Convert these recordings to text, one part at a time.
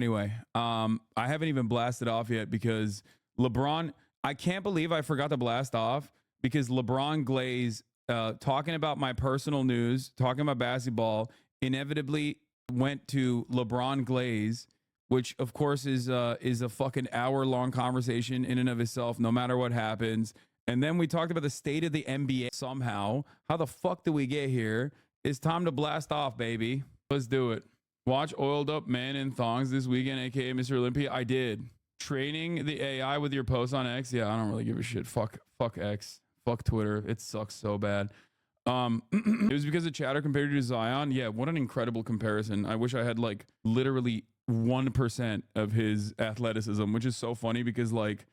Anyway, I haven't even blasted off yet because LeBron, I can't believe I forgot to blast off because LeBron Glaze, talking about my personal news, talking about basketball, inevitably went to LeBron Glaze, which of course is a fucking hour-long conversation in and of itself, no matter what happens. And then we talked about the state of the NBA somehow. How the fuck did we get here? It's time to blast off, baby. Let's do it. Watch Oiled Up Man in Thongs this weekend, aka Mr. Olympia. I did. Training the AI with your posts on X. Yeah, I don't really give a shit. Fuck X. Fuck Twitter. It sucks so bad. It was because of chatter compared to Zion. Yeah, what an incredible comparison. I wish I had like literally 1% of his athleticism, which is so funny because like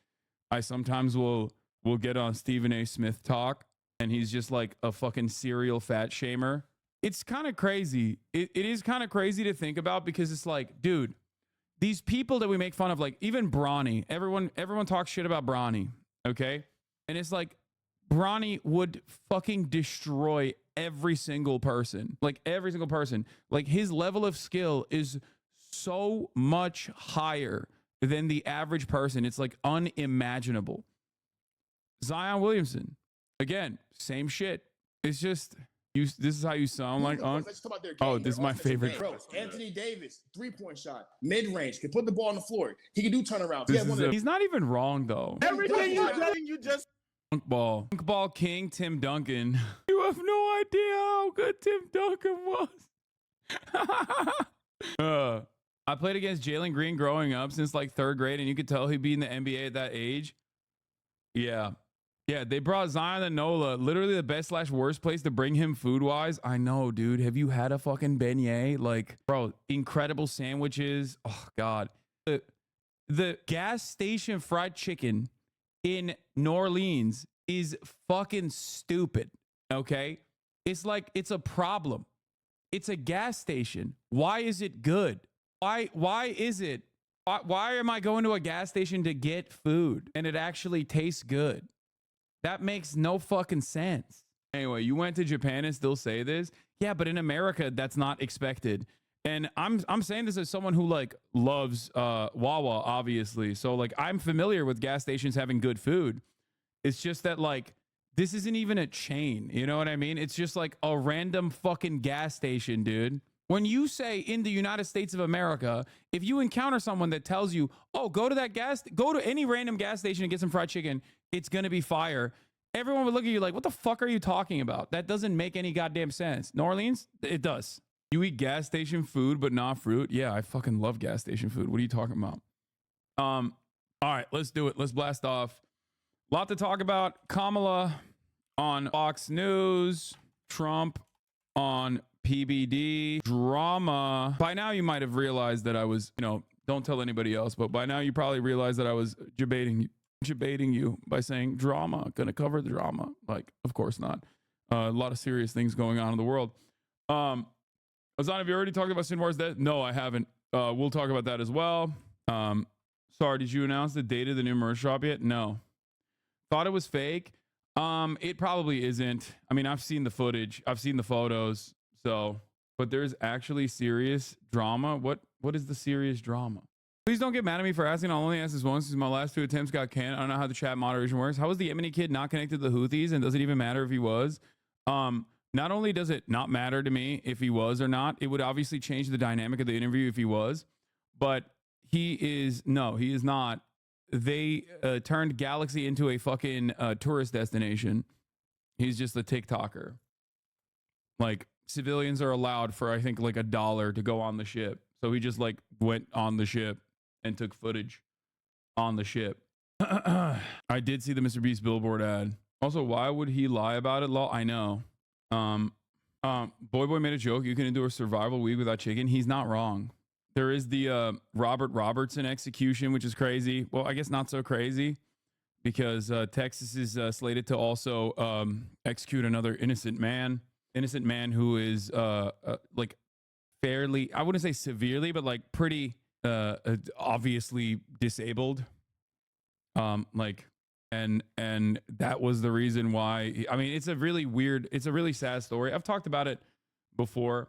I sometimes will get on Stephen A. Smith talk and he's just like a fucking serial fat shamer. It's kind of crazy. It is kind of crazy to think about because it's like, dude, these people that we make fun of, like even Bronny, everyone talks shit about Bronny, okay? And it's like Bronny would fucking destroy every single person. Like every single person. Like his level of skill is so much higher than the average person. It's like unimaginable. Zion Williamson, again, same shit. It's just this is how you sound like on. Oh, this is my favorite. Bro, Anthony Davis, 3-point shot, mid-range, can put the ball on the floor. He can do turnarounds. He's not even wrong though. Everything you just Dunk ball king Tim Duncan. You have no idea how good Tim Duncan was. I played against Jalen Green growing up since like 3rd grade, and you could tell he'd be in the NBA at that age. Yeah. Yeah, they brought Zion and Nola, literally the best / worst place to bring him food-wise. I know, dude. Have you had a fucking beignet? Like, bro, incredible sandwiches. Oh, God. The gas station fried chicken in New Orleans is fucking stupid, okay? It's like, it's a problem. It's a gas station. Why is it good? Why is it? Why am I going to a gas station to get food and it actually tastes good? That makes no fucking sense. Anyway, you went to Japan and still say this? Yeah, but in America, that's not expected. And I'm saying this as someone who like loves Wawa, obviously. So like I'm familiar with gas stations having good food. It's just that like this isn't even a chain. You know what I mean? It's just like a random fucking gas station, dude. When you say in the United States of America, if you encounter someone that tells you, oh, go to any random gas station and get some fried chicken, it's going to be fire. Everyone would look at you like, what the fuck are you talking about? That doesn't make any goddamn sense. New Orleans, it does. You eat gas station food, but not fruit. Yeah, I fucking love gas station food. What are you talking about? All right, let's do it. Let's blast off. A lot to talk about. Kamala on Fox News, Trump on PBD, drama. By now you might have realized that I was, don't tell anybody else, but by now you probably realized that I was debating you by saying drama, gonna cover the drama. Like, of course not. A lot of serious things going on in the world. Azan, have you already talked about Sinwar's death? No, I haven't. We'll talk about that as well. Sorry, did you announce the date of the new merch shop yet? No. Thought it was fake. It probably isn't. I mean, I've seen the footage. I've seen the photos. So, but there's actually serious drama. What is the serious drama? Please don't get mad at me for asking. I'll only ask this once since my last 2 attempts got canned. I don't know how the chat moderation works. How is the Yemeni kid not connected to the Houthis? And does it even matter if he was? Not only does it not matter to me if he was or not, it would obviously change the dynamic of the interview if he was, but he is not. They turned Galaxy into a fucking tourist destination. He's just a TikToker. Like, civilians are allowed for, I think, like $1 to go on the ship. So he just like went on the ship and took footage on the ship. I did see the Mr. Beast billboard ad. Also, why would he lie about it? I know. Boy made a joke. You can do a survival week without chicken. He's not wrong. There is the Robert Robertson execution, which is crazy. Well, I guess not so crazy because Texas is slated to also execute another innocent man who is like fairly, I wouldn't say severely, but like pretty obviously disabled. And that was the reason why. I mean, it's a really sad story. I've talked about it before.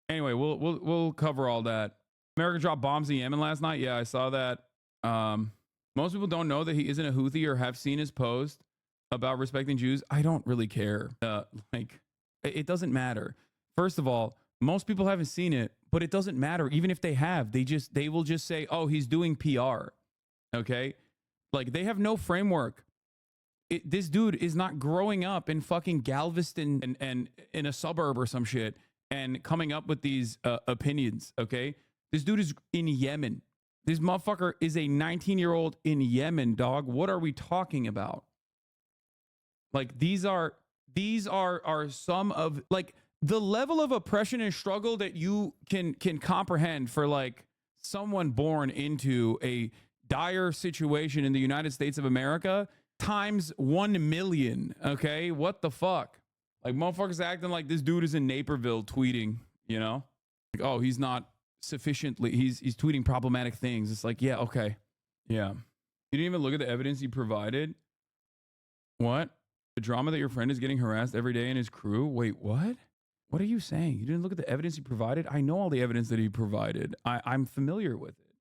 Anyway, we'll cover all that. America dropped bombs in Yemen last night. Yeah, I saw that. Most people don't know that he isn't a Houthi or have seen his post about respecting Jews. I don't really care. Like, it doesn't matter. First of all, most people haven't seen it, but it doesn't matter. Even if they have, they will just say, oh, he's doing PR. Okay? Like, they have no framework. This dude is not growing up in fucking Galveston and in a suburb or some shit and coming up with these opinions. Okay? This dude is in Yemen. This motherfucker is a 19-year-old in Yemen, dog. What are we talking about? Like, these are some of, like, the level of oppression and struggle that you can comprehend for, like, someone born into a dire situation in the United States of America times 1 million. Okay, what the fuck? Like, motherfuckers acting like this dude is in Naperville tweeting, you know, like, oh, he's not sufficiently, he's tweeting problematic things. It's like, yeah, okay, yeah. You didn't even look at the evidence he provided. What? The drama that your friend is getting harassed every day in his crew? Wait, what? What are you saying? You didn't look at the evidence he provided? I know all the evidence that he provided. I'm familiar with it.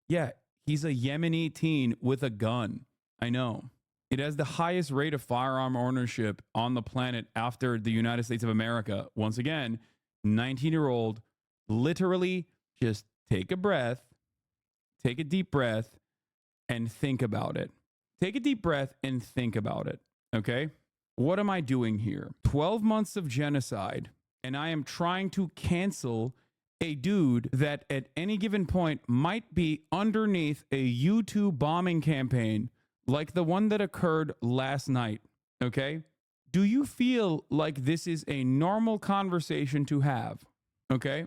Yeah, he's a Yemeni teen with a gun. I know. It has the highest rate of firearm ownership on the planet after the United States of America. Once again, 19-year-old, literally just take a breath, take a deep breath, and think about it. Take a deep breath and think about it. Okay? What am I doing here? 12 months of genocide, and I am trying to cancel a dude that at any given point might be underneath a YouTube bombing campaign like the one that occurred last night. Okay? Do you feel like this is a normal conversation to have? Okay?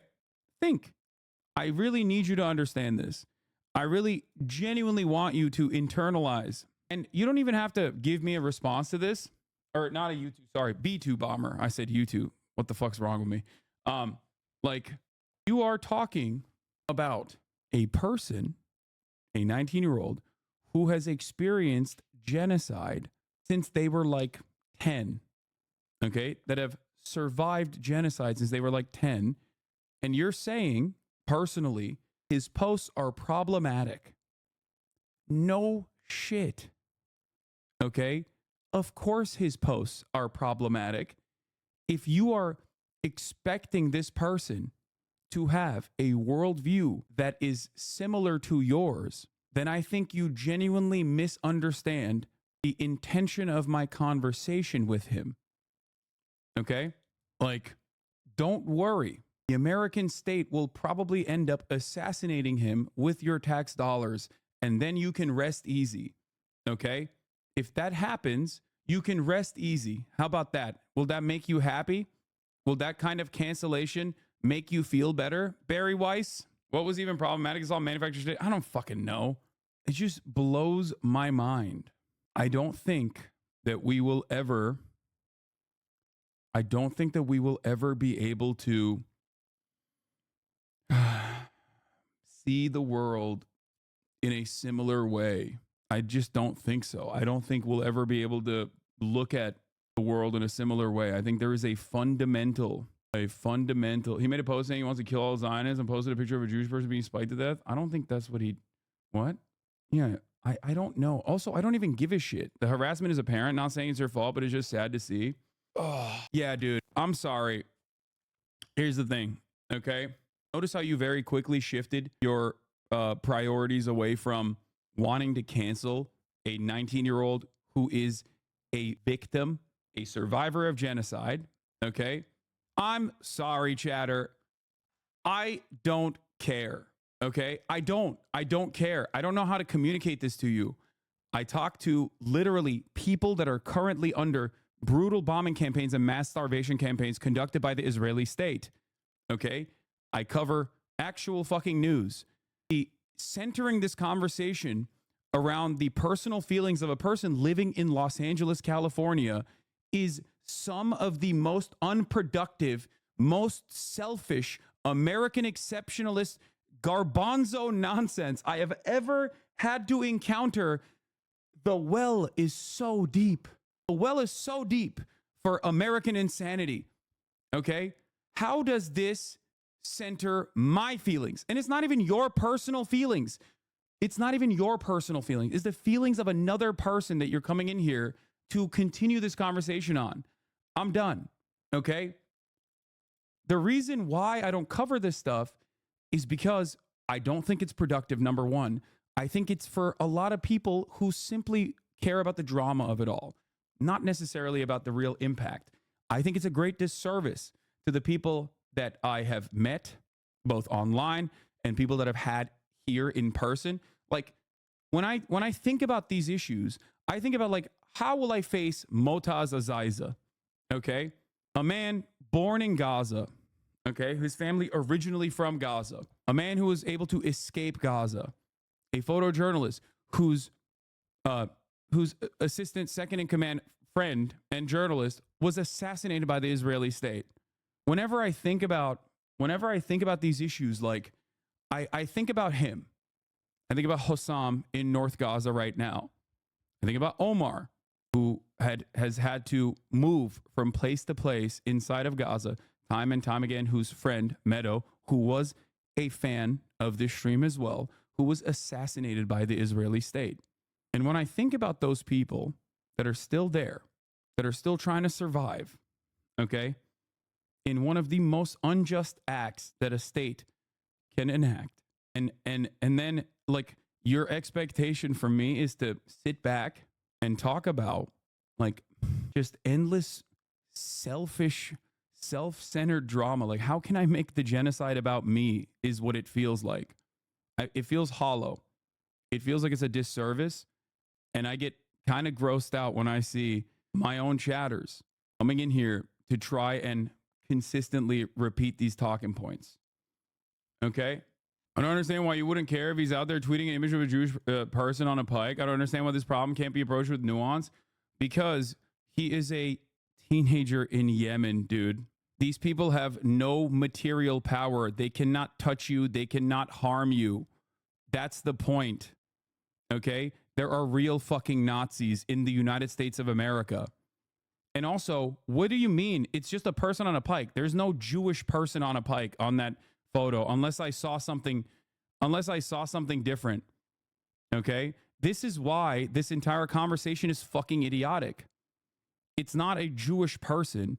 Think. I really need you to understand this. I really genuinely want you to internalize. And you don't even have to give me a response to this. Or not a YouTube, sorry, B2 bomber. I said YouTube. What the fuck's wrong with me? Like, you are talking about a person, a 19-year-old, who has experienced genocide since they were like 10. Okay? That have survived genocide since they were like 10. And you're saying, personally, his posts are problematic. No shit. Okay? Of course his posts are problematic. If you are expecting this person to have a worldview that is similar to yours, then I think you genuinely misunderstand the intention of my conversation with him. Okay? Like, don't worry. The American state will probably end up assassinating him with your tax dollars, and then you can rest easy. Okay? If that happens, you can rest easy. How about that? Will that make you happy? Will that kind of cancellation make you feel better? Barry Weiss, what was even problematic is all manufactured shit. I don't fucking know. It just blows my mind. I don't think that we will ever be able to see the world in a similar way. I just don't think so. I don't think we'll ever be able to look at the world in a similar way. I think there is a fundamental. He made a post saying he wants to kill all Zionists and posted a picture of a Jewish person being spiked to death. I don't think that's what? Yeah, I don't know. Also, I don't even give a shit. The harassment is apparent. Not saying it's your fault, but it's just sad to see. Oh, yeah, dude. I'm sorry. Here's the thing, okay? Notice how you very quickly shifted your priorities away from wanting to cancel a 19-year-old who is a victim, a survivor of genocide, okay? I'm sorry, chatter. I don't care, okay? I don't care. I don't know how to communicate this to you. I talk to literally people that are currently under brutal bombing campaigns and mass starvation campaigns conducted by the Israeli state, okay? I cover actual fucking news. Centering this conversation around the personal feelings of a person living in Los Angeles, California, is some of the most unproductive, most selfish, American exceptionalist, garbanzo nonsense I have ever had to encounter. The well is so deep. The well is so deep for American insanity. Okay? How does this center my feelings. And it's not even your personal feelings. It's not even your personal feelings. It's the feelings of another person that you're coming in here to continue this conversation on. I'm done. Okay? The reason why I don't cover this stuff is because I don't think it's productive, number one. I think it's for a lot of people who simply care about the drama of it all, not necessarily about the real impact. I think it's a great disservice to the people that I have met, both online and people that I've had here in person. Like when I think about these issues, I think about like, how will I face Motaz Azaiza? Okay. A man born in Gaza, okay, his family originally from Gaza, a man who was able to escape Gaza, a photojournalist whose assistant second in command friend and journalist was assassinated by the Israeli state. Whenever I think about these issues, like I think about him. I think about Hossam in North Gaza right now. I think about Omar, who has had to move from place to place inside of Gaza time and time again, whose friend Meadow, who was a fan of this stream as well, who was assassinated by the Israeli state. And when I think about those people that are still there, that are still trying to survive, okay, in one of the most unjust acts that a state can enact, and then like your expectation from me is to sit back and talk about like just endless selfish, self-centered drama. Like, how can I make the genocide about me is what it feels like. It feels hollow. It feels like it's a disservice. And I get kind of grossed out when I see my own chatters coming in here to try and consistently repeat these talking points. Okay? I don't understand why you wouldn't care if he's out there tweeting an image of a Jewish person on a pike. I don't understand why this problem can't be approached with nuance, because he is a teenager in Yemen, dude. These people have no material power. They cannot touch you. They cannot harm you. That's the point. Okay? There are real fucking Nazis in the United States of America. And also, what do you mean? It's just a person on a pike. There's no Jewish person on a pike on that photo unless I saw something different. Okay? This is why this entire conversation is fucking idiotic. It's not a Jewish person.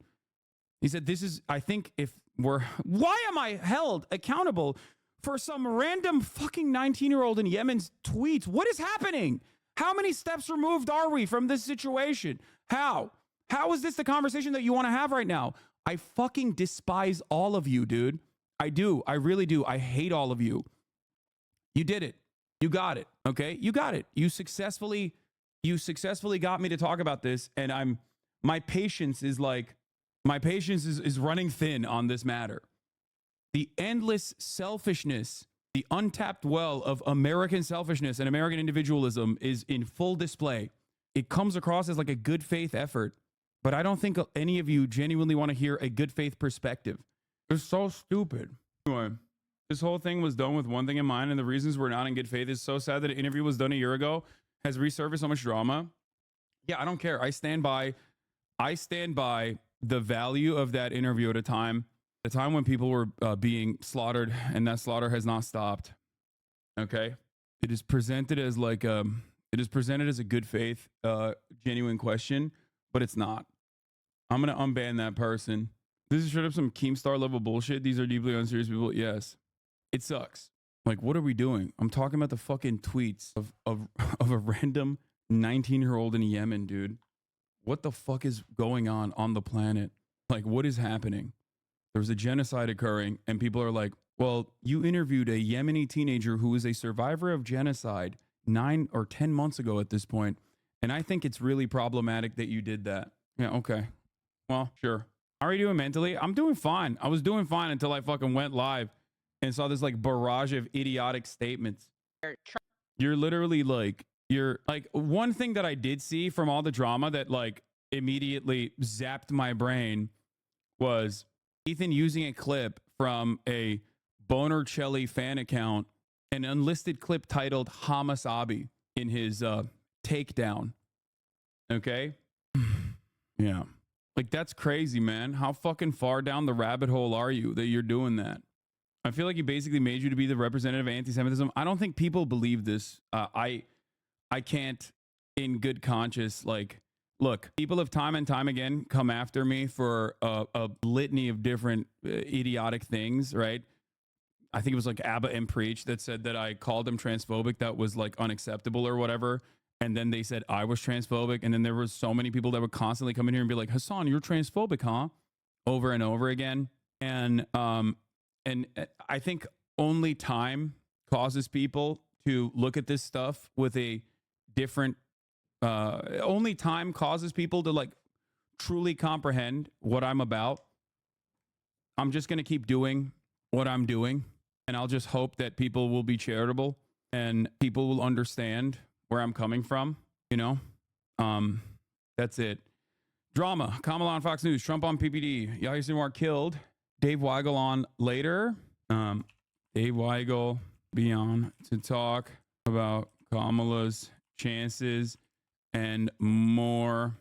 He said, I think why am I held accountable for some random fucking 19-year-old in Yemen's tweets? What is happening? How many steps removed are we from this situation? How is this the conversation that you want to have right now? I fucking despise all of you, dude. I do. I really do. I hate all of you. You did it. You got it. Okay? You got it. You successfully got me to talk about this, and my patience is running thin on this matter. The endless selfishness, the untapped well of American selfishness and American individualism is in full display. It comes across as like a good faith effort, but I don't think any of you genuinely want to hear a good faith perspective. It's so stupid. Anyway, this whole thing was done with one thing in mind, and the reasons we're not in good faith is so sad that an interview was done a year ago has resurfaced so much drama. Yeah, I don't care. I stand by the value of that interview at a time when people were being slaughtered, and that slaughter has not stopped. Okay, it is presented as a good faith, genuine question, but it's not. I'm gonna unban that person. This is straight up some Keemstar level bullshit. These are deeply unserious people. Yes, it sucks. Like, what are we doing? I'm talking about the fucking tweets of a random 19-year-old in Yemen, dude. What the fuck is going on the planet? Like, what is happening? There's a genocide occurring, and people are like, well, you interviewed a Yemeni teenager who is a survivor of genocide 9 or 10 months ago at this point, and I think it's really problematic that you did that. Yeah, okay. Well, sure. How are you doing mentally? I'm doing fine. I was doing fine until I fucking went live and saw this like barrage of idiotic statements. You're literally like, one thing that I did see from all the drama that like immediately zapped my brain was Ethan using a clip from a Bonercelli fan account, an unlisted clip titled Hasanabi in his takedown. Okay? Yeah. Like, that's crazy, man. How fucking far down the rabbit hole are you that you're doing that? I feel like he basically made you to be the representative of anti-Semitism. I don't think people believe this. I can't, in good conscience, like, look, people have time and time again come after me for a litany of different idiotic things, right? I think it was like Abba and Preach that said that I called him transphobic. That was like unacceptable or whatever. And then they said I was transphobic. And then there was so many people that would constantly come in here and be like, Hassan, you're transphobic, huh? Over and over again. And I think only time causes people to look at this stuff with a different, only time causes people to like truly comprehend what I'm about. I'm just going to keep doing what I'm doing. And I'll just hope that people will be charitable and people will understand where I'm coming from, you know? That's it. Drama. Kamala on Fox News. Trump on PPD. Yahya Sinwar killed. Dave Weigel on later. Dave Weigel be on to talk about Kamala's chances and more.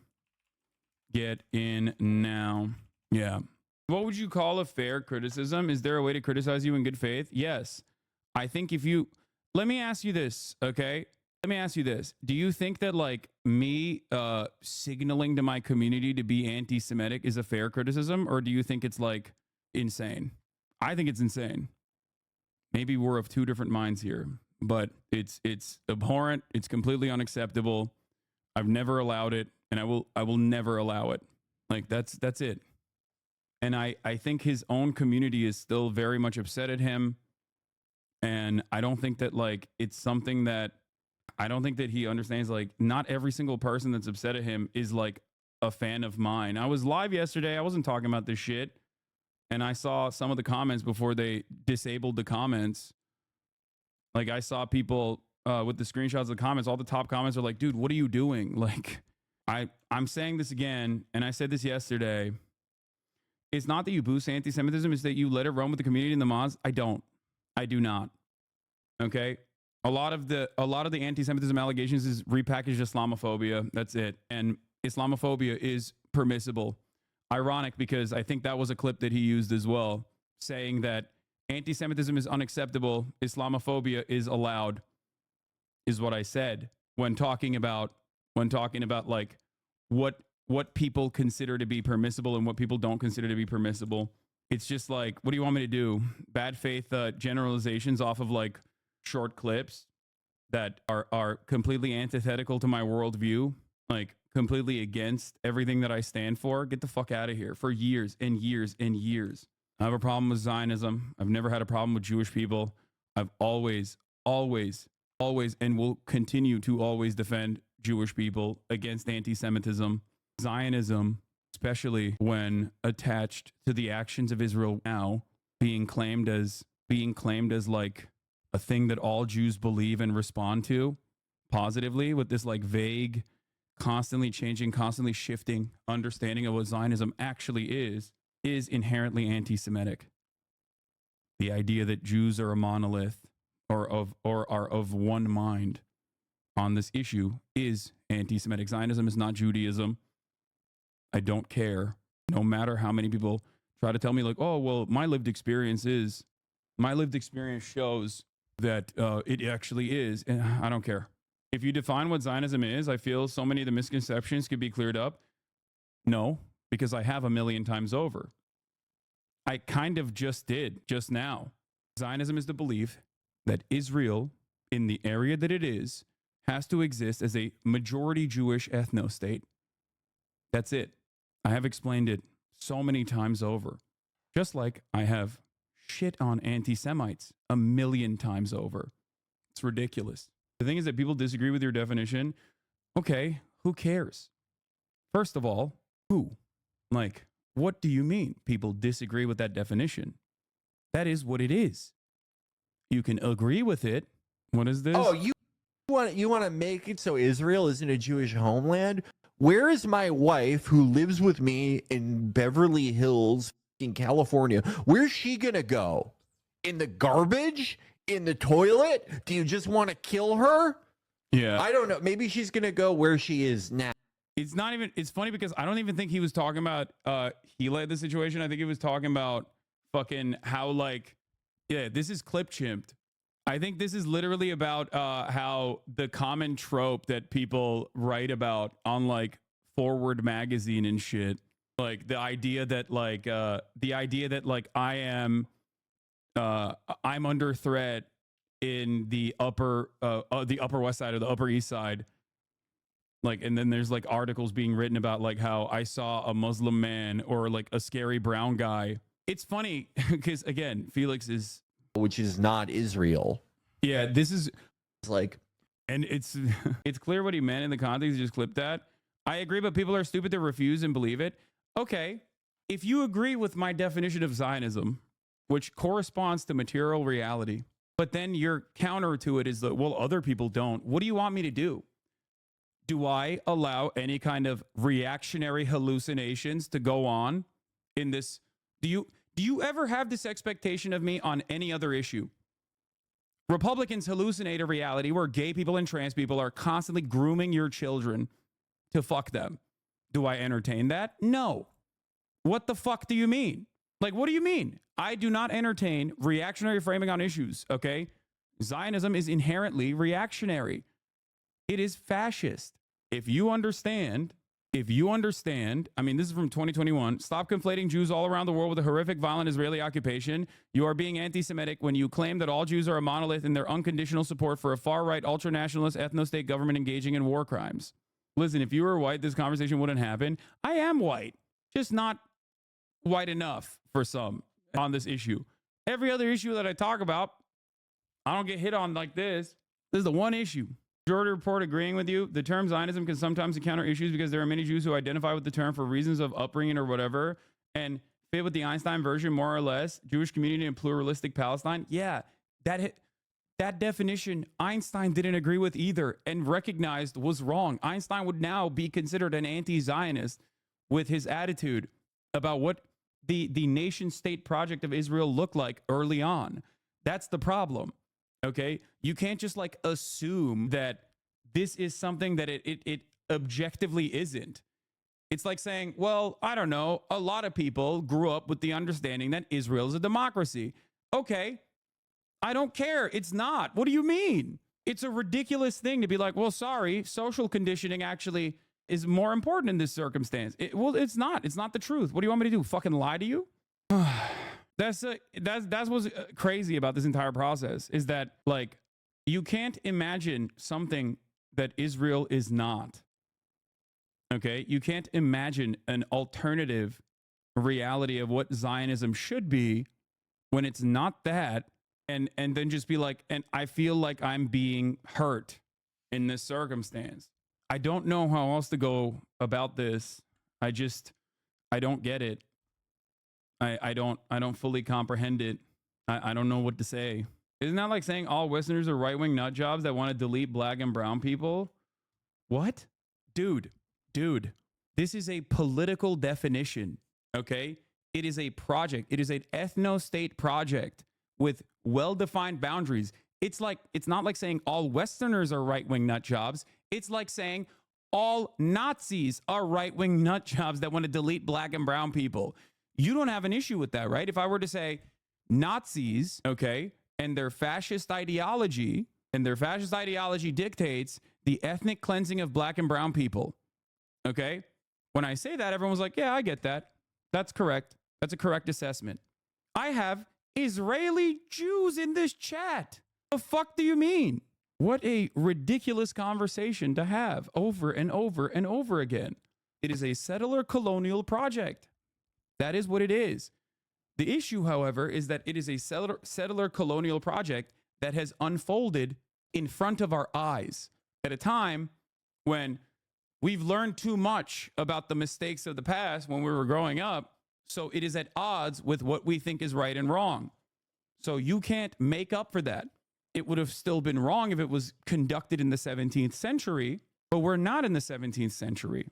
Get in now. Yeah. What would you call a fair criticism? Is there a way to criticize you in good faith? Yes. I think if you, let me ask you this, okay? Let me ask you this. Do you think that like me signaling to my community to be anti-Semitic is a fair criticism? Or do you think it's like insane? I think it's insane. Maybe we're of two different minds here, but it's abhorrent. It's completely unacceptable. I've never allowed it, and I will never allow it. Like that's it. And I think his own community is still very much upset at him. And I don't think that like it's something that I don't think that he understands. Like not every single person that's upset at him is like a fan of mine. I was live yesterday. I wasn't talking about this shit. And I saw some of the comments before they disabled the comments. Like I saw people with the screenshots of the comments, all the top comments are like, dude, what are you doing? Like I'm saying this again. And I said this yesterday. It's not that you boost anti-Semitism, it's that you let it run with the community and the mods. I do not. Okay. A lot of the anti-Semitism allegations is repackaged Islamophobia. That's it. And Islamophobia is permissible. Ironic because I think that was a clip that he used as well, saying that anti-Semitism is unacceptable, Islamophobia is allowed, is what I said when talking about like what people consider to be permissible and what people don't consider to be permissible. It's just like, what do you want me to do? Bad faith generalizations off of like short clips that are completely antithetical to my worldview, like completely against everything that I stand for. Get the fuck out of here. For years and years and years, I have a problem with Zionism. I've never had a problem with Jewish people. I've always, and will continue to always defend Jewish people against anti-Semitism. Zionism, especially when attached to the actions of Israel now, being claimed as like a thing that all Jews believe and respond to positively, with this like vague, constantly changing, constantly shifting understanding of what Zionism actually is inherently anti-Semitic. The idea that Jews are a monolith or are of one mind on this issue is anti-Semitic. Zionism is not Judaism. I don't care. No matter how many people try to tell me like, oh, well, my lived experience shows that it actually is. And I don't care. If you define what Zionism is, I feel so many of the misconceptions could be cleared up. No, because I have a million times over. I kind of just did just now. Zionism is the belief that Israel, in the area that it is, has to exist as a majority Jewish ethno-state. That's it. I have explained it so many times over. Just like I have shit on anti-Semites a million times over. It's ridiculous. The thing is that people disagree with your definition. Okay, who cares? First of all, who? Like, what do you mean people disagree with that definition? That is what it is. You can agree with it. What is this? Oh, you want to make it so Israel isn't a Jewish homeland? Where is my wife who lives with me in Beverly Hills in California? Where's she going to go? In the garbage? In the toilet? Do you just want to kill her? Yeah. I don't know. Maybe she's going to go where she is now. It's not even, it's funny because I don't even think he was talking about he led the situation. I think he was talking about fucking how like Yeah, this is clip chimped. I think this is literally about how the common trope that people write about on like Forward magazine and shit, like the idea that like I'm under threat in the upper west side or the upper east side, like, and then there's like articles being written about like how I saw a Muslim man or like a scary brown guy. It's funny because again, Felix is, which is not Israel. yeah, this is like, and it's it's clear what he meant in the context. He just clipped that. I agree, but people are stupid to refuse and believe it. Okay, if you agree with my definition of Zionism, which corresponds to material reality, but then your counter to it is that, well, other people don't. What do you want me to do? Do I allow any kind of reactionary hallucinations to go on in this? Do you ever have this expectation of me on any other issue? Republicans hallucinate a reality where gay people and trans people are constantly grooming your children to fuck them. Do I entertain that? No. What the fuck do you mean? Like, what do you mean? I do not entertain reactionary framing on issues, okay? Zionism is inherently reactionary. It is fascist. If you understand, I mean, this is from 2021. Stop conflating Jews all around the world with a horrific, violent Israeli occupation. You are being anti-Semitic when you claim that all Jews are a monolith in their unconditional support for a far-right, ultra-nationalist, ethno-state government engaging in war crimes. Listen, if you were white, this conversation wouldn't happen. I am white, just not white enough for some on this issue. Every other issue that I talk about, I don't get hit on like this. This is the one issue. Majority report agreeing with you. The term Zionism can sometimes encounter issues because there are many Jews who identify with the term for reasons of upbringing or whatever and fit with the Einstein version more or less. Jewish community and pluralistic Palestine. Yeah, that definition Einstein didn't agree with either and recognized was wrong. Einstein would now be considered an anti-Zionist with his attitude about what the nation state project of Israel looked like early on. That's the problem. Okay, you can't just like assume that this is something that it objectively isn't. It's like saying, well, I don't know, a lot of people grew up with the understanding that Israel is a democracy. Okay, I don't care. It's not. What do you mean? It's a ridiculous thing to be like, well, sorry, social conditioning actually is more important in this circumstance. Well, it's not. It's not the truth. What do you want me to do? Fucking lie to you? That's what's crazy about this entire process is that like you can't imagine something that Israel is not. Okay, you can't imagine an alternative reality of what Zionism should be when it's not that, and then just be like, and I feel like I'm being hurt in this circumstance. I don't know how else to go about this. I don't get it. I don't fully comprehend it. I don't know what to say. Isn't that like saying all Westerners are right-wing nut jobs that want to delete black and brown people? What? Dude, this is a political definition, okay? It is a project. It is an ethno-state project with well-defined boundaries. It's not like saying all Westerners are right-wing nut jobs. It's like saying all Nazis are right-wing nut jobs that want to delete black and brown people. You don't have an issue with that, right? If I were to say Nazis, okay, and their fascist ideology dictates the ethnic cleansing of black and brown people, okay? When I say that, everyone's like, yeah, I get that. That's correct. That's a correct assessment. I have Israeli Jews in this chat. The fuck do you mean? What a ridiculous conversation to have over and over and over again. It is a settler colonial project. That is what it is. The issue, however, is that it is a settler colonial project that has unfolded in front of our eyes at a time when we've learned too much about the mistakes of the past when we were growing up. So it is at odds with what we think is right and wrong. So you can't make up for that. It would have still been wrong if it was conducted in the 17th century, but we're not in the 17th century.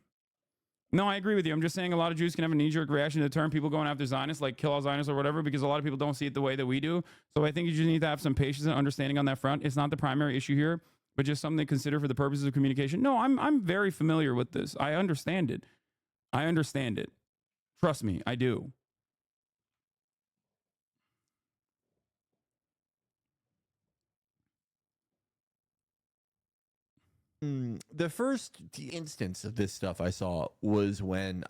No, I agree with you. I'm just saying a lot of Jews can have a knee-jerk reaction to the term people going after Zionists, like kill all Zionists or whatever, because a lot of people don't see it the way that we do. So I think you just need to have some patience and understanding on that front. It's not the primary issue here, but just something to consider for the purposes of communication. No, I'm very familiar with this. I understand it. Trust me, I do. The first instance of this stuff I saw was when,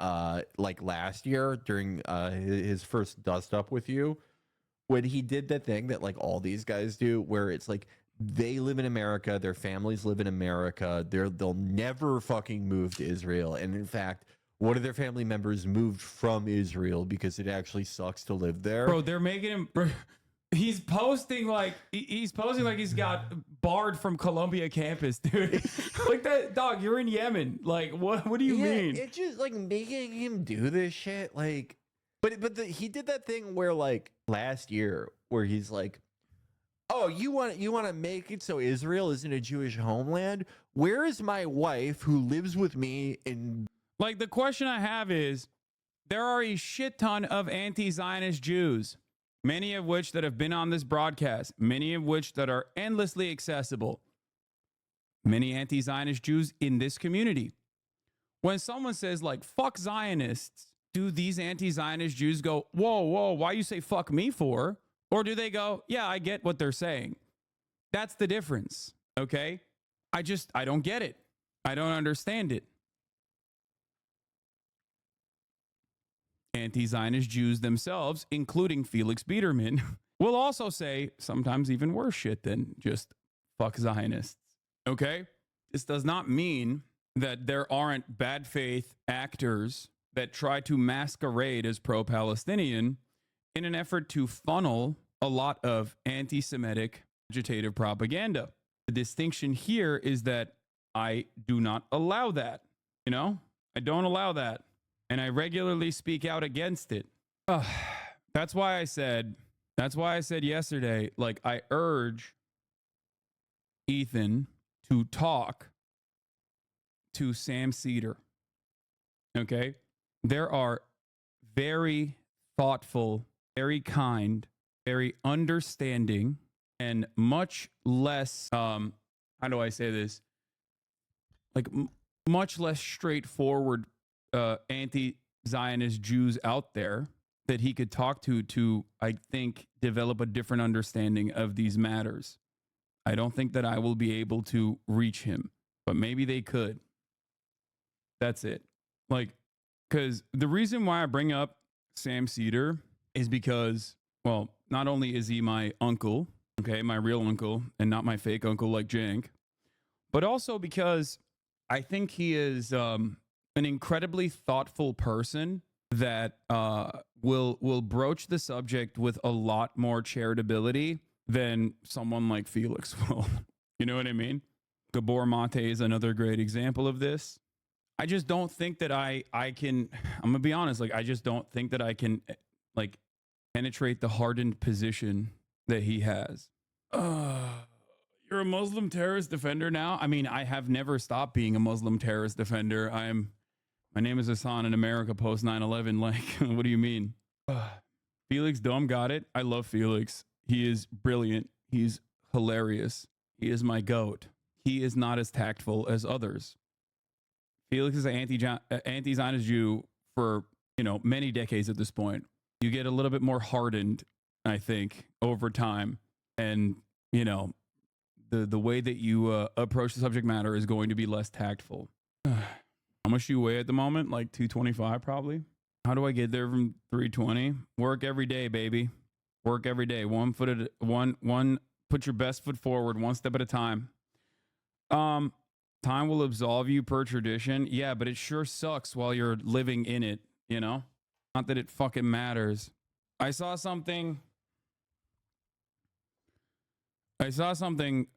like last year during his first dust up with you, when he did that thing that like all these guys do, where it's like they live in America, their families live in America, they'll never fucking move to Israel, and in fact, one of their family members moved from Israel because it actually sucks to live there. Bro, they're making him. Bro, he's posting like he's got barred from Columbia campus, dude. Like that, dog. You're in Yemen. Like, what? What do you mean? It's just like making him do this shit. Like, but he did that thing where like last year where he's like, oh, you want to make it so Israel isn't a Jewish homeland? Where is my wife who lives with me in? Like, the question I have is, there are a shit ton of anti-Zionist Jews, many of which that have been on this broadcast, many of which that are endlessly accessible. Many anti-Zionist Jews in this community. When someone says like, fuck Zionists, do these anti-Zionist Jews go, whoa, why you say fuck me for? Or do they go, yeah, I get what they're saying. That's the difference, okay? I don't get it. I don't understand it. Anti-Zionist Jews themselves, including Felix Biederman, will also say sometimes even worse shit than just fuck Zionists, okay? This does not mean that there aren't bad faith actors that try to masquerade as pro-Palestinian in an effort to funnel a lot of anti-Semitic agitative propaganda. The distinction here is that I do not allow that, you know? I don't allow that. And I regularly speak out against it. That's why I said yesterday, like, I urge Ethan to talk to Sam Cedar. Okay? There are very thoughtful, very kind, very understanding, and much less, how do I say this? Like, much less straightforward anti-Zionist Jews out there that he could talk to, I think, develop a different understanding of these matters. I don't think that I will be able to reach him, but maybe they could. That's it. Like, because the reason why I bring up Sam Cedar is because, well, not only is he my uncle, okay, my real uncle, and not my fake uncle like Jank, but also because I think he is an incredibly thoughtful person that will broach the subject with a lot more charitability than someone like Felix will. You know what I mean? Gabor Mate is another great example of this. I just don't think that I can, I'm gonna be honest, like, I just don't think that I can, like, penetrate the hardened position that he has. You're a Muslim terrorist defender now? I mean, I have never stopped being a Muslim terrorist defender. My name is Hassan in America post 9/11. Like, what do you mean? Felix Dome got it. I love Felix. He is brilliant. He's hilarious. He is my goat. He is not as tactful as others. Felix is an anti-Zionist Jew for, many decades at this point. You get a little bit more hardened, I think, over time. And, the way that you approach the subject matter is going to be less tactful. How much do you weigh at the moment? Like 225 probably. How do I get there from 320? Work every day, baby. Work every day. Put your best foot forward, one step at a time. Time will absolve you per tradition. Yeah, but it sure sucks while you're living in it, Not that it fucking matters. I saw something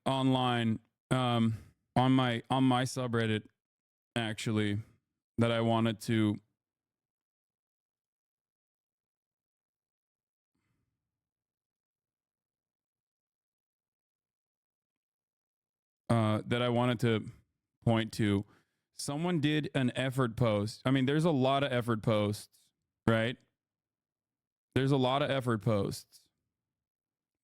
online on my subreddit, actually, that I wanted to point to. Someone did an effort post. I mean, there's a lot of effort posts, right? There's a lot of effort posts.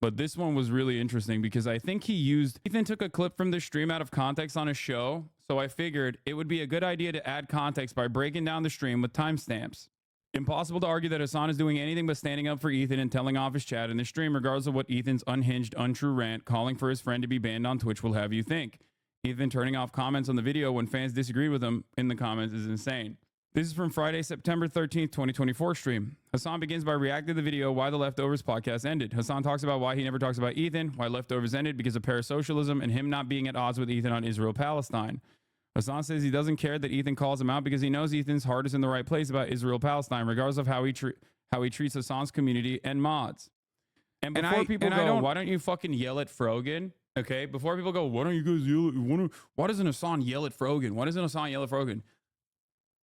But this one was really interesting because I think Ethan took a clip from the stream out of context on his show. So I figured it would be a good idea to add context by breaking down the stream with timestamps. Impossible to argue that Hassan is doing anything but standing up for Ethan and telling off his chat in the stream, regardless of what Ethan's unhinged, untrue rant calling for his friend to be banned on Twitch will have you think. Ethan turning off comments on the video when fans disagreed with him in the comments is insane. This is from Friday, September 13th, 2024 stream. Hassan begins by reacting to the video Why the Leftovers podcast ended. Hassan talks about why he never talks about Ethan, why Leftovers ended because of parasocialism and him not being at odds with Ethan on Israel-Palestine. Hassan says he doesn't care that Ethan calls him out because he knows Ethan's heart is in the right place about Israel-Palestine, regardless of how he treats Hassan's community and mods. And before people go, why don't you fucking yell at Frogan? Okay, before people go, why don't you guys yell at, why doesn't Hassan yell at Frogan? Why doesn't Hassan yell at Frogan?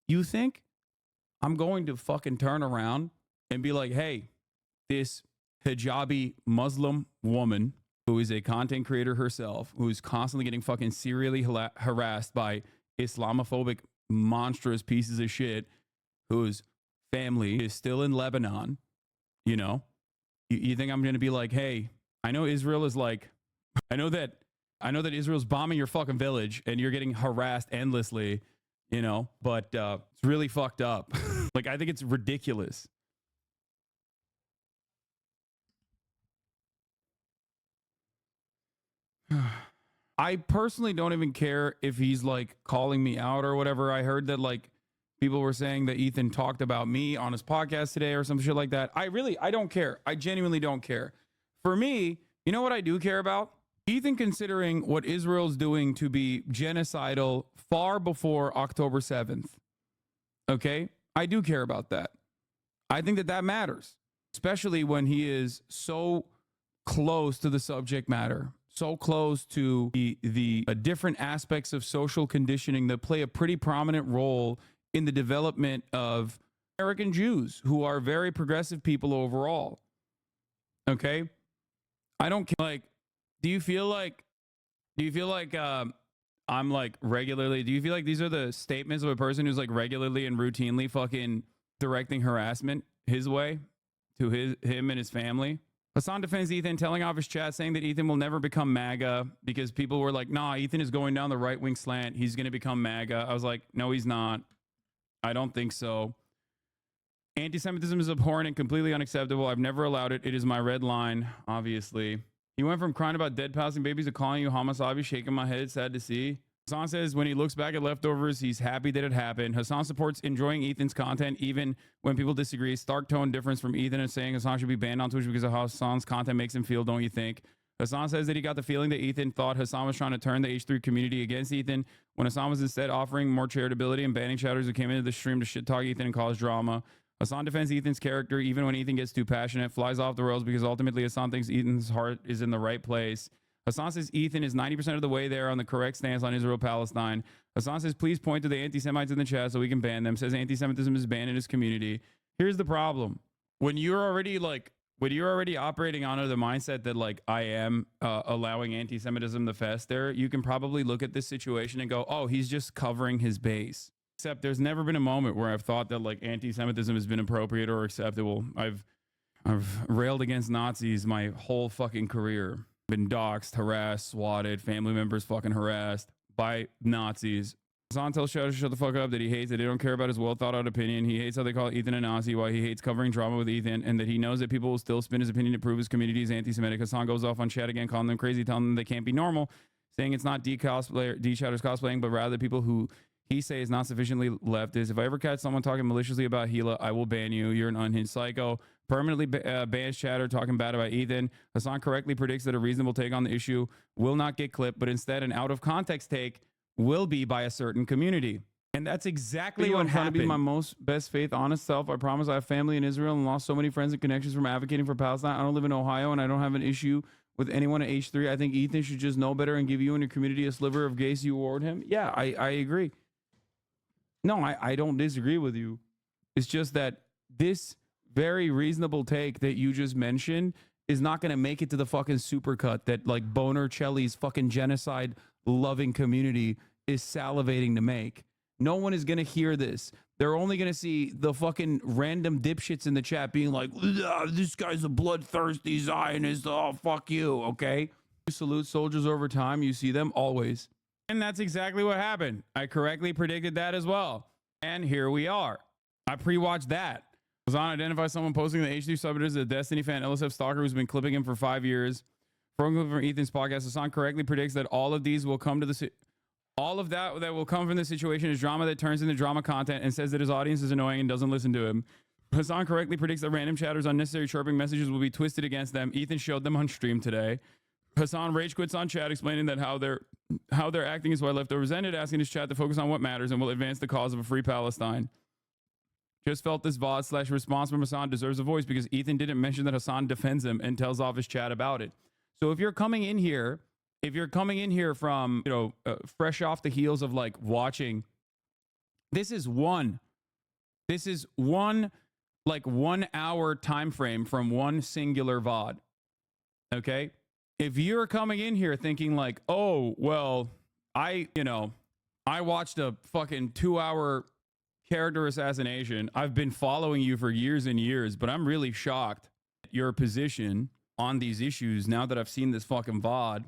You think I'm going to fucking turn around and be like, hey, this hijabi Muslim woman who is a content creator herself, who's constantly getting fucking serially harassed by Islamophobic monstrous pieces of shit, whose family is still in Lebanon, you know? You think I'm going to be like, hey, I know Israel is like, I know that Israel's bombing your fucking village and you're getting harassed endlessly, you know, but it's really fucked up. Like, I think it's ridiculous. I personally don't even care if he's like calling me out or whatever. I heard that like people were saying that Ethan talked about me on his podcast today or some shit like that. I don't care. I genuinely don't care. For me, you know what I do care about? Ethan considering what Israel's doing to be genocidal far before October 7th. Okay? I do care about that. I think that that matters, especially when he is so close to the subject matter, so close to the different aspects of social conditioning that play a pretty prominent role in the development of American Jews, who are very progressive people overall. Okay? I don't like, do you feel like I'm like regularly, do you feel like these are the statements of a person who's like regularly and routinely fucking directing harassment his way to him and his family? Hassan defends Ethan, telling off his chat, saying that Ethan will never become MAGA because people were like, nah, Ethan is going down the right-wing slant. He's going to become MAGA. I was like, no, he's not. I don't think so. Anti-Semitism is abhorrent and completely unacceptable. I've never allowed it. It is my red line, obviously. He went from crying about dead passing babies to calling you Hasanabi, shaking my head, sad to see. Hassan says when he looks back at Leftovers, he's happy that it happened. Hassan supports enjoying Ethan's content even when people disagree. Stark tone difference from Ethan and saying Hassan should be banned on Twitch because of how Hassan's content makes him feel, don't you think? Hassan says that he got the feeling that Ethan thought Hassan was trying to turn the H3 community against Ethan when Hassan was instead offering more charitability and banning chatters who came into the stream to shit talk Ethan and cause drama. Hassan defends Ethan's character even when Ethan gets too passionate, flies off the rails because ultimately Hassan thinks Ethan's heart is in the right place. Hassan says Ethan is 90% of the way there on the correct stance on Israel-Palestine. Hassan says, please point to the anti-Semites in the chat so we can ban them. Says anti-Semitism is banned in his community. Here's the problem. When you're already operating under the mindset that like I am allowing anti-Semitism to fester, you can probably look at this situation and go, oh, he's just covering his base. Except there's never been a moment where I've thought that like anti-Semitism has been appropriate or acceptable. I've railed against Nazis my whole fucking career. Been doxxed, harassed, swatted, family members fucking harassed by Nazis. Hassan tells Shadow to shut the fuck up, that he hates that they don't care about his well thought out opinion. He hates how they call Ethan a Nazi, why he hates covering drama with Ethan, and that he knows that people will still spin his opinion to prove his community is anti-Semitic. Hassan goes off on chat again, calling them crazy, telling them they can't be normal, saying it's not D-Chatter's cosplaying, but rather people who he say is not sufficiently leftist. If I ever catch someone talking maliciously about Gila, I will ban you. You're an unhinged psycho. Permanently bans chatter talking bad about Ethan. Hassan correctly predicts that a reasonable take on the issue will not get clipped, but instead an out of context take will be by a certain community. And that's exactly what happened. I'm trying to be my most best faith, honest self. I promise I have family in Israel and lost so many friends and connections from advocating for Palestine. I don't live in Ohio and I don't have an issue with anyone at H3. I think Ethan should just know better and give you and your community a sliver of grace you award him. Yeah, I agree. No, I don't disagree with you. It's just that this very reasonable take that you just mentioned is not going to make it to the fucking supercut that like Boner Chelly's fucking genocide loving community is salivating to make. No one is going to hear this. They're only going to see the fucking random dipshits in the chat being like, this guy's a bloodthirsty Zionist. Oh, fuck you. Okay. You salute soldiers over time. You see them always. And that's exactly what happened. I correctly predicted that as well. And here we are. I pre-watched that. Hassan identifies someone posting the H3 subreddit as a Destiny fan, LSF stalker who's been clipping him for 5 years. From Ethan's podcast, Hassan correctly predicts that all of these will come to the All of that will come from the situation is drama that turns into drama content and says that his audience is annoying and doesn't listen to him. Hassan correctly predicts that random chatters, unnecessary chirping messages will be twisted against them. Ethan showed them on stream today. Hassan rage quits on chat, explaining that how they're acting is why leftovers ended, asking his chat to focus on what matters and will advance the cause of a free Palestine. Just felt this VOD / response from Hassan deserves a voice because Ethan didn't mention that Hassan defends him and tells off his chat about it. So if you're coming in here from, fresh off the heels of like watching, this is one like 1 hour time frame from one singular VOD. Okay. If you're coming in here thinking like, oh, well, I watched a fucking 2-hour character assassination. I've been following you for years and years, but I'm really shocked at your position on these issues now that I've seen this fucking VOD,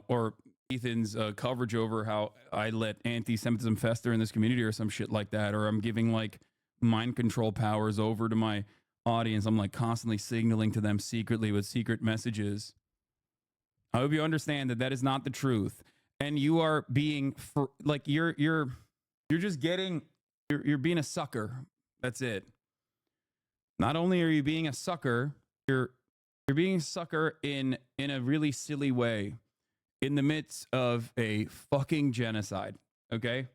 or Ethan's coverage over how I let anti-Semitism fester in this community or some shit like that, or I'm giving like mind control powers over to my audience. I'm like constantly signaling to them secretly with secret messages. I hope you understand that that is not the truth. And you are being you're being a sucker. That's it. Not only are you being a sucker, you're being a sucker in a really silly way in the midst of a fucking genocide. Okay?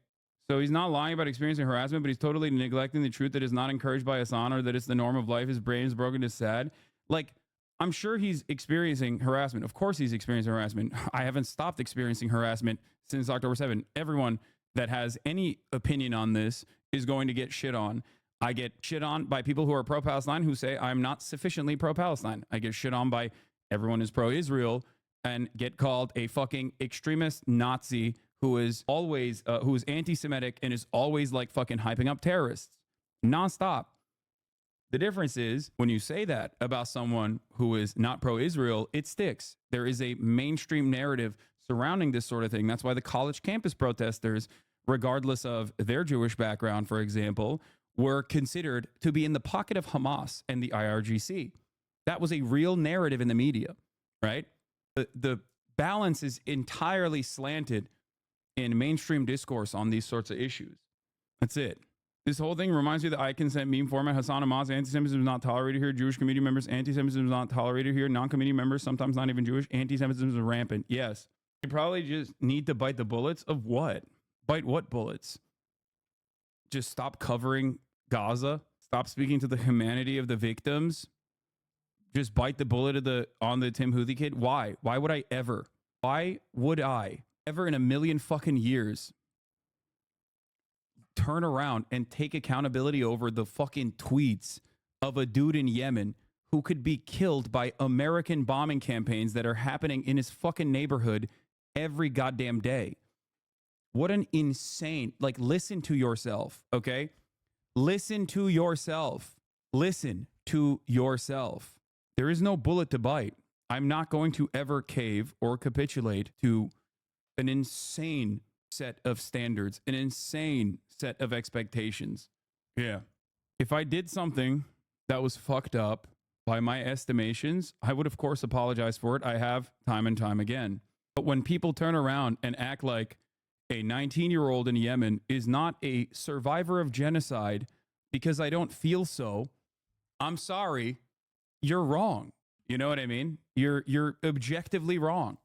So he's not lying about experiencing harassment, but he's totally neglecting the truth that is not encouraged by Hassan or that it's the norm of life. His brain is broken, is sad. Like, I'm sure he's experiencing harassment. Of course he's experiencing harassment. I haven't stopped experiencing harassment since October 7th. Everyone that has any opinion on this is going to get shit on. I get shit on by people who are pro-Palestine who say I'm not sufficiently pro-Palestine. I get shit on by everyone who's pro-Israel and get called a fucking extremist Nazi who is always, who is anti-Semitic and is always like fucking hyping up terrorists nonstop. The difference is when you say that about someone who is not pro-Israel, it sticks. There is a mainstream narrative surrounding this sort of thing. That's why the college campus protesters, regardless of their Jewish background, for example, were considered to be in the pocket of Hamas and the IRGC. That was a real narrative in the media, right? The balance is entirely slanted in mainstream discourse on these sorts of issues. That's it. This whole thing reminds me of the I consent meme format. Hassan Hamas, anti-Semitism is not tolerated here. Jewish community members, anti-Semitism is not tolerated here. Non-community members, sometimes not even Jewish, anti-Semitism is rampant. Yes. You probably just need to bite the bullets of what? Bite what bullets? Just stop covering Gaza. Stop speaking to the humanity of the victims. Just bite the bullet on the Tim Houthi kid. Why? Why would I ever in a million fucking years turn around and take accountability over the fucking tweets of a dude in Yemen who could be killed by American bombing campaigns that are happening in his fucking neighborhood every goddamn day? What an insane, like, listen to yourself, okay? Listen to yourself. Listen to yourself. There is no bullet to bite. I'm not going to ever cave or capitulate to an insane set of standards, an insane set of expectations. Yeah. If I did something that was fucked up by my estimations, I would of course apologize for it. I have time and time again. But when people turn around and act like a 19-year-old in Yemen is not a survivor of genocide because I don't feel so, I'm sorry, you're wrong. You know what I mean? You're objectively wrong.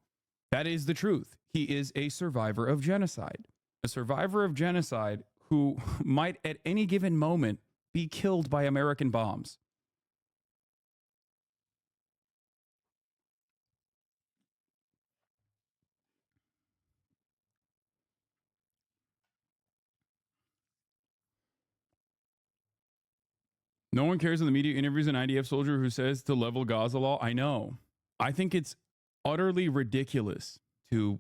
That is the truth. He is a survivor of genocide. A survivor of genocide who might at any given moment be killed by American bombs. No one cares in the media interviews an IDF soldier who says to level Gaza law. I know. I think it's utterly ridiculous to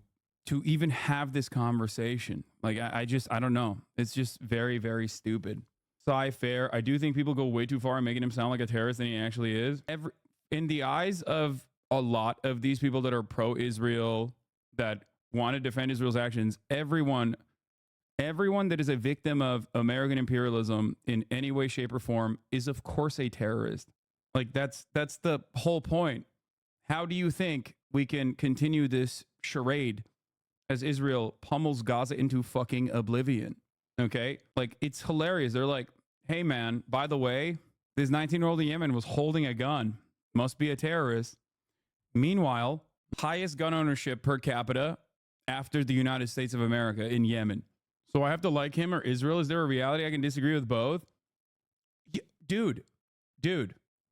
even have this conversation. Like, I don't know. It's just very, very stupid. Fair. I do think people go way too far in making him sound like a terrorist than he actually is. In the eyes of a lot of these people that are pro-Israel, that want to defend Israel's actions, everyone that is a victim of American imperialism in any way, shape, or form is of course a terrorist. Like, that's the whole point. How do you think we can continue this charade as Israel pummels Gaza into fucking oblivion. Okay? Like, it's hilarious. They're like, hey, man, by the way, this 19-year-old in Yemen was holding a gun. Must be a terrorist. Meanwhile, highest gun ownership per capita after the United States of America in Yemen. So I have to like him or Israel? Is there a reality I can disagree with both? Dude,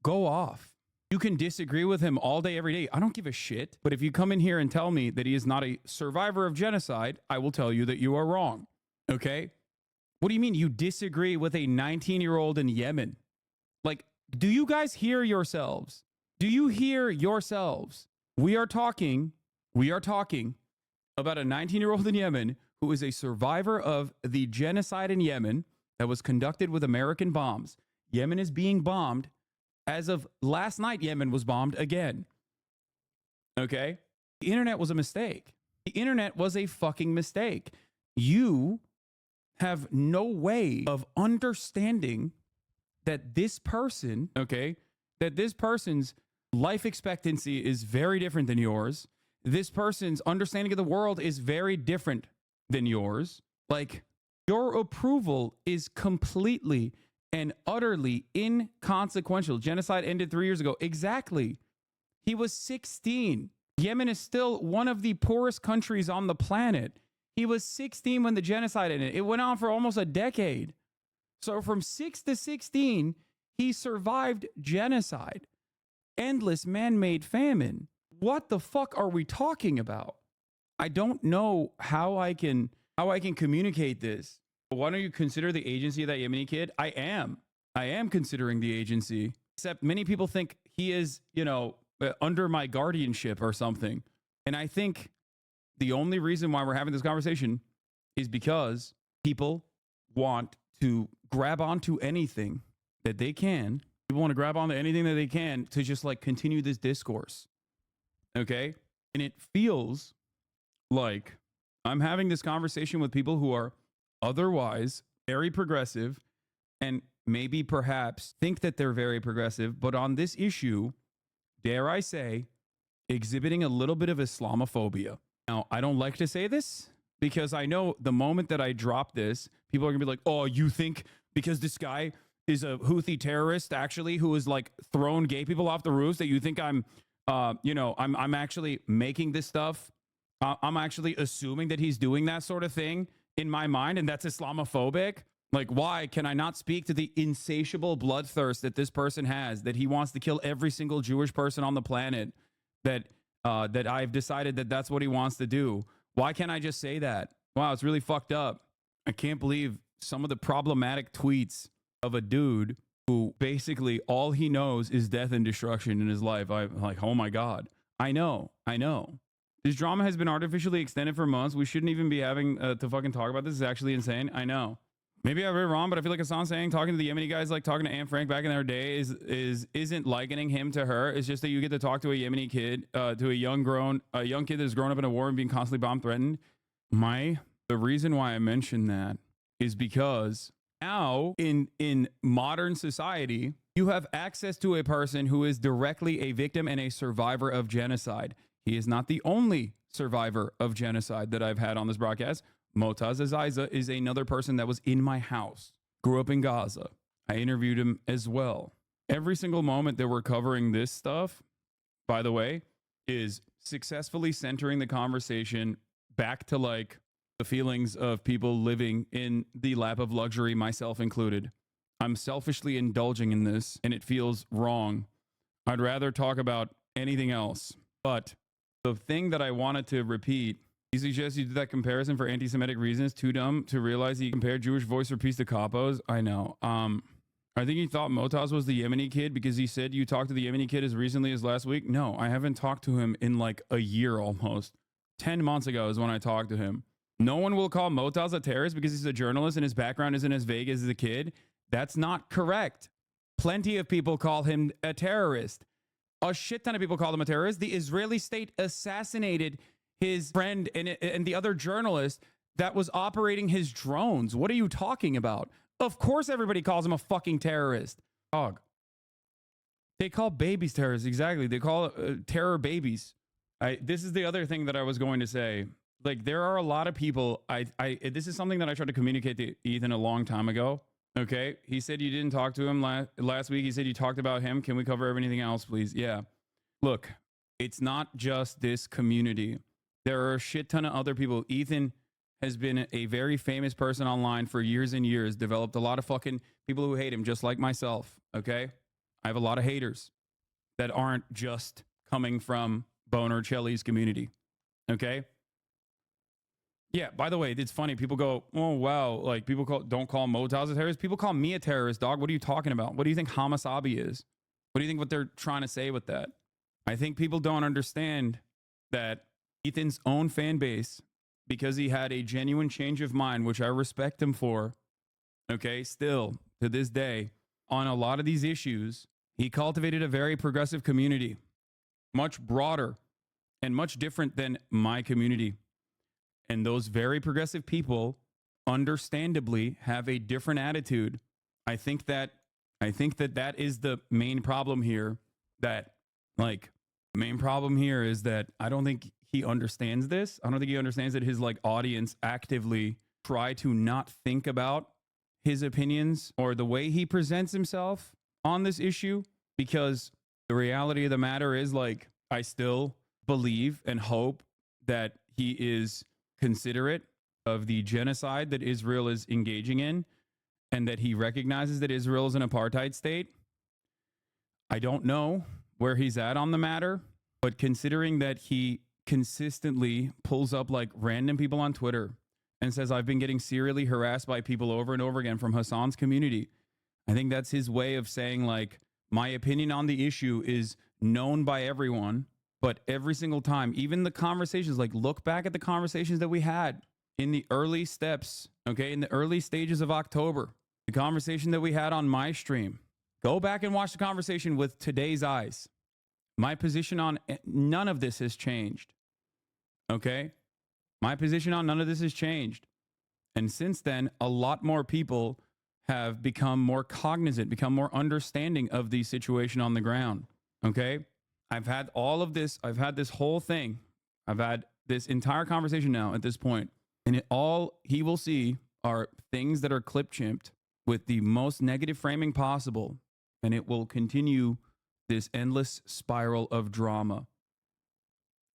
go off. You can disagree with him all day, every day. I don't give a shit. But if you come in here and tell me that he is not a survivor of genocide, I will tell you that you are wrong. Okay? What do you mean you disagree with a 19-year-old in Yemen? Like, do you guys hear yourselves? Do you hear yourselves? We are talking about a 19-year-old in Yemen who is a survivor of the genocide in Yemen that was conducted with American bombs. Yemen is being bombed. As of last night, Yemen was bombed again. Okay? The internet was a mistake. The internet was a fucking mistake. You have no way of understanding that this person, okay, that this person's life expectancy is very different than yours. This person's understanding of the world is very different than yours. Like, your approval is completely and utterly inconsequential. Genocide ended 3 years ago. Exactly. He was 16. Yemen is still one of the poorest countries on the planet. He was 16 when the genocide ended. It went on for almost a decade. So from 6 to 16, he survived genocide. Endless man-made famine. What the fuck are we talking about? I don't know how I can communicate this. Why don't you consider the agency of that Yemeni kid? I am considering the agency. Except many people think he is, under my guardianship or something. And I think the only reason why we're having this conversation is because people want to grab onto anything that they can. People want to grab onto anything that they can to just like continue this discourse. Okay? And it feels like I'm having this conversation with people who are otherwise very progressive and maybe perhaps think that they're very progressive, but on this issue, dare I say, exhibiting a little bit of Islamophobia. Now, I don't like to say this because I know the moment that I drop this, people are gonna be like, oh, you think because this guy is a Houthi terrorist actually who has like thrown gay people off the roofs that you think I'm actually making this stuff. I'm actually assuming that he's doing that sort of thing in my mind, and that's Islamophobic. Like, why can I not speak to the insatiable bloodthirst that this person has, that he wants to kill every single Jewish person on the planet, that I've decided that that's what he wants to do? Why can't I just say that? Wow, it's really fucked up. I can't believe some of the problematic tweets of a dude who basically all he knows is death and destruction in his life. I'm like, oh my God. I know. This drama has been artificially extended for months. We shouldn't even be having to fucking talk about this. It's actually insane. I know. Maybe I read wrong, but I feel like Hassan's saying talking to the Yemeni guys like talking to Anne Frank back in their day isn't likening him to her. It's just that you get to talk to a Yemeni kid, to a young kid that's grown up in a war and being constantly bomb threatened. The reason why I mention that is because now in modern society, you have access to a person who is directly a victim and a survivor of genocide. He is not the only survivor of genocide that I've had on this broadcast. Motaz Aziza is another person that was in my house, grew up in Gaza. I interviewed him as well. Every single moment that we're covering this stuff, by the way, is successfully centering the conversation back to like the feelings of people living in the lap of luxury, myself included. I'm selfishly indulging in this and it feels wrong. I'd rather talk about anything else. But the thing that I wanted to repeat, he suggests you did that comparison for anti-Semitic reasons. Too dumb to realize he compared Jewish voice for peace to capos. I know. I think he thought Motaz was the Yemeni kid because he said you talked to the Yemeni kid as recently as last week. No, I haven't talked to him in like a year almost. 10 months ago is when I talked to him. No one will call Motaz a terrorist because he's a journalist and his background isn't as vague as the kid. That's not correct. Plenty of people call him a terrorist. A shit ton of people call him a terrorist. The Israeli state assassinated his friend and the other journalist that was operating his drones. What are you talking about? Of course everybody calls him a fucking terrorist. Dog. They call babies terrorists. Exactly. They call terror babies. This is the other thing that I was going to say. like there are a lot of people. This is something that I tried to communicate to Ethan a long time ago. Okay, he said you didn't talk to him last week. He said you talked about him. Can we cover everything else, please? Yeah. Look, it's not just this community. There are a shit ton of other people. Ethan has been a very famous person online for years and years, developed a lot of fucking people who hate him, just like myself. Okay, I have a lot of haters that aren't just coming from Boner Chelly's community. Okay. Yeah, by the way, it's funny. People go, oh, wow. Like, people don't call Motaz a terrorist. People call me a terrorist, dog. What are you talking about? What do you think Hasanabi is? What do you think what they're trying to say with that? I think people don't understand that Ethan's own fan base, because he had a genuine change of mind, which I respect him for, okay, still to this day, on a lot of these issues, he cultivated a very progressive community, much broader and much different than my community. And those very progressive people, understandably, have a different attitude. I think that is the main problem here. Main problem here is that I don't think he understands this. I don't think he understands that his audience actively try to not think about his opinions or the way he presents himself on this issue, because the reality of the matter is, I still believe and hope that he is considerate of the genocide that Israel is engaging in, and that he recognizes that Israel is an apartheid state. I don't know where he's at on the matter, but considering that he consistently pulls up random people on Twitter and says, I've been getting serially harassed by people over and over again from Hassan's community, I think that's his way of saying, my opinion on the issue is known by everyone. But every single time, even the conversations, look back at the conversations that we had in the early steps, okay, in the early stages of October, the conversation that we had on my stream. Go back and watch the conversation with today's eyes. My position on none of this has changed, okay? My position on none of this has changed. And since then, a lot more people have become more cognizant, become more understanding of the situation on the ground, okay? I've had all of this. I've had this whole thing. I've had this entire conversation now at this point. And all he will see are things that are clip-chimped with the most negative framing possible. And it will continue this endless spiral of drama.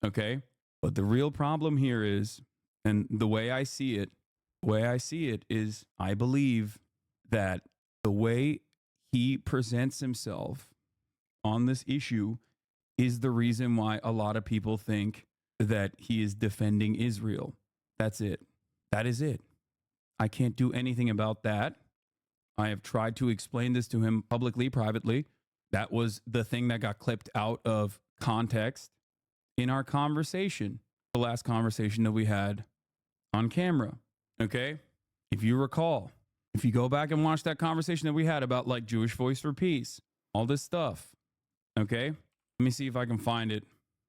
Okay? But the real problem here is, and the way I see it is I believe that the way he presents himself on this issue is the reason why a lot of people think that he is defending Israel. That's it. That is it. I can't do anything about that. I have tried to explain this to him publicly, privately. That was the thing that got clipped out of context in our conversation, the last conversation that we had on camera. Okay? If you recall, if you go back and watch that conversation that we had about Jewish Voice for Peace, all this stuff. Okay? Let me see if I can find it.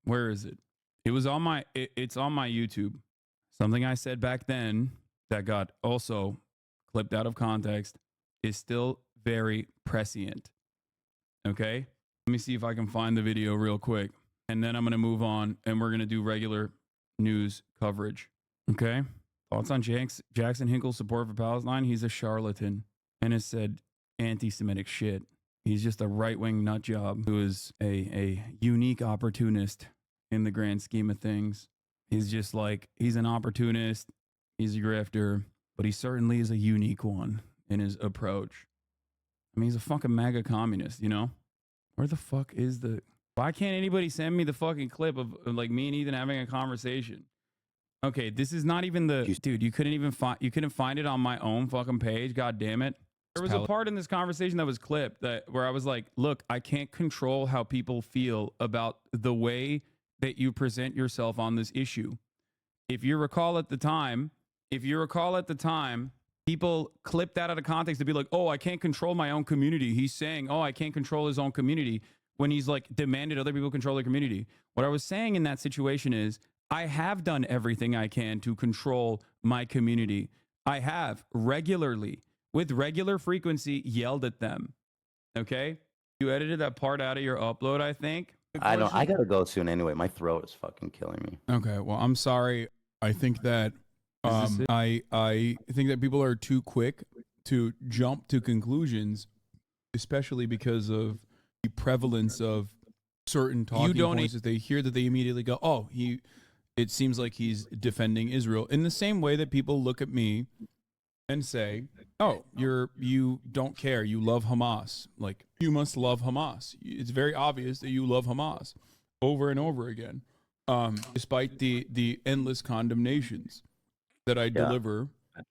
Where is it? It was on my, it's on my YouTube. Something I said back then that got also clipped out of context is still very prescient. Okay? Let me see if I can find the video real quick. And then I'm going to move on and we're going to do regular news coverage. Okay? Thoughts on Jackson Hinkle's support for Palestine? He's a charlatan and has said anti-Semitic shit. He's just a right-wing nut job who is a unique opportunist in the grand scheme of things. He's just he's an opportunist, he's a grifter, but he certainly is a unique one in his approach. I mean, he's a fucking MAGA communist, you know? Where the fuck is why can't anybody send me the fucking clip of me and Ethan having a conversation? Okay, this is not even dude, you couldn't find it on my own fucking page, god damn it. There was a part in this conversation that was clipped where I was like, look, I can't control how people feel about the way that you present yourself on this issue. If you recall at the time, people clipped that out of context to be like, oh, I can't control my own community. He's saying, oh, I can't control his own community, when he's demanded other people control their community. What I was saying in that situation is, I have done everything I can to control my community. I have regularly, with regular frequency, yelled at them. Okay? You edited that part out of your upload, I think. I gotta go soon anyway. My throat is fucking killing me. Okay, well, I'm sorry. I think that I think that people are too quick to jump to conclusions, especially because of the prevalence of certain talking points that they hear that they immediately go, "Oh, it seems like he's defending Israel." In the same way that people look at me and say, "Oh, you don't care. You love Hamas. Like, you must love Hamas. It's very obvious that you love Hamas," over and over again, despite the endless condemnations that I deliver.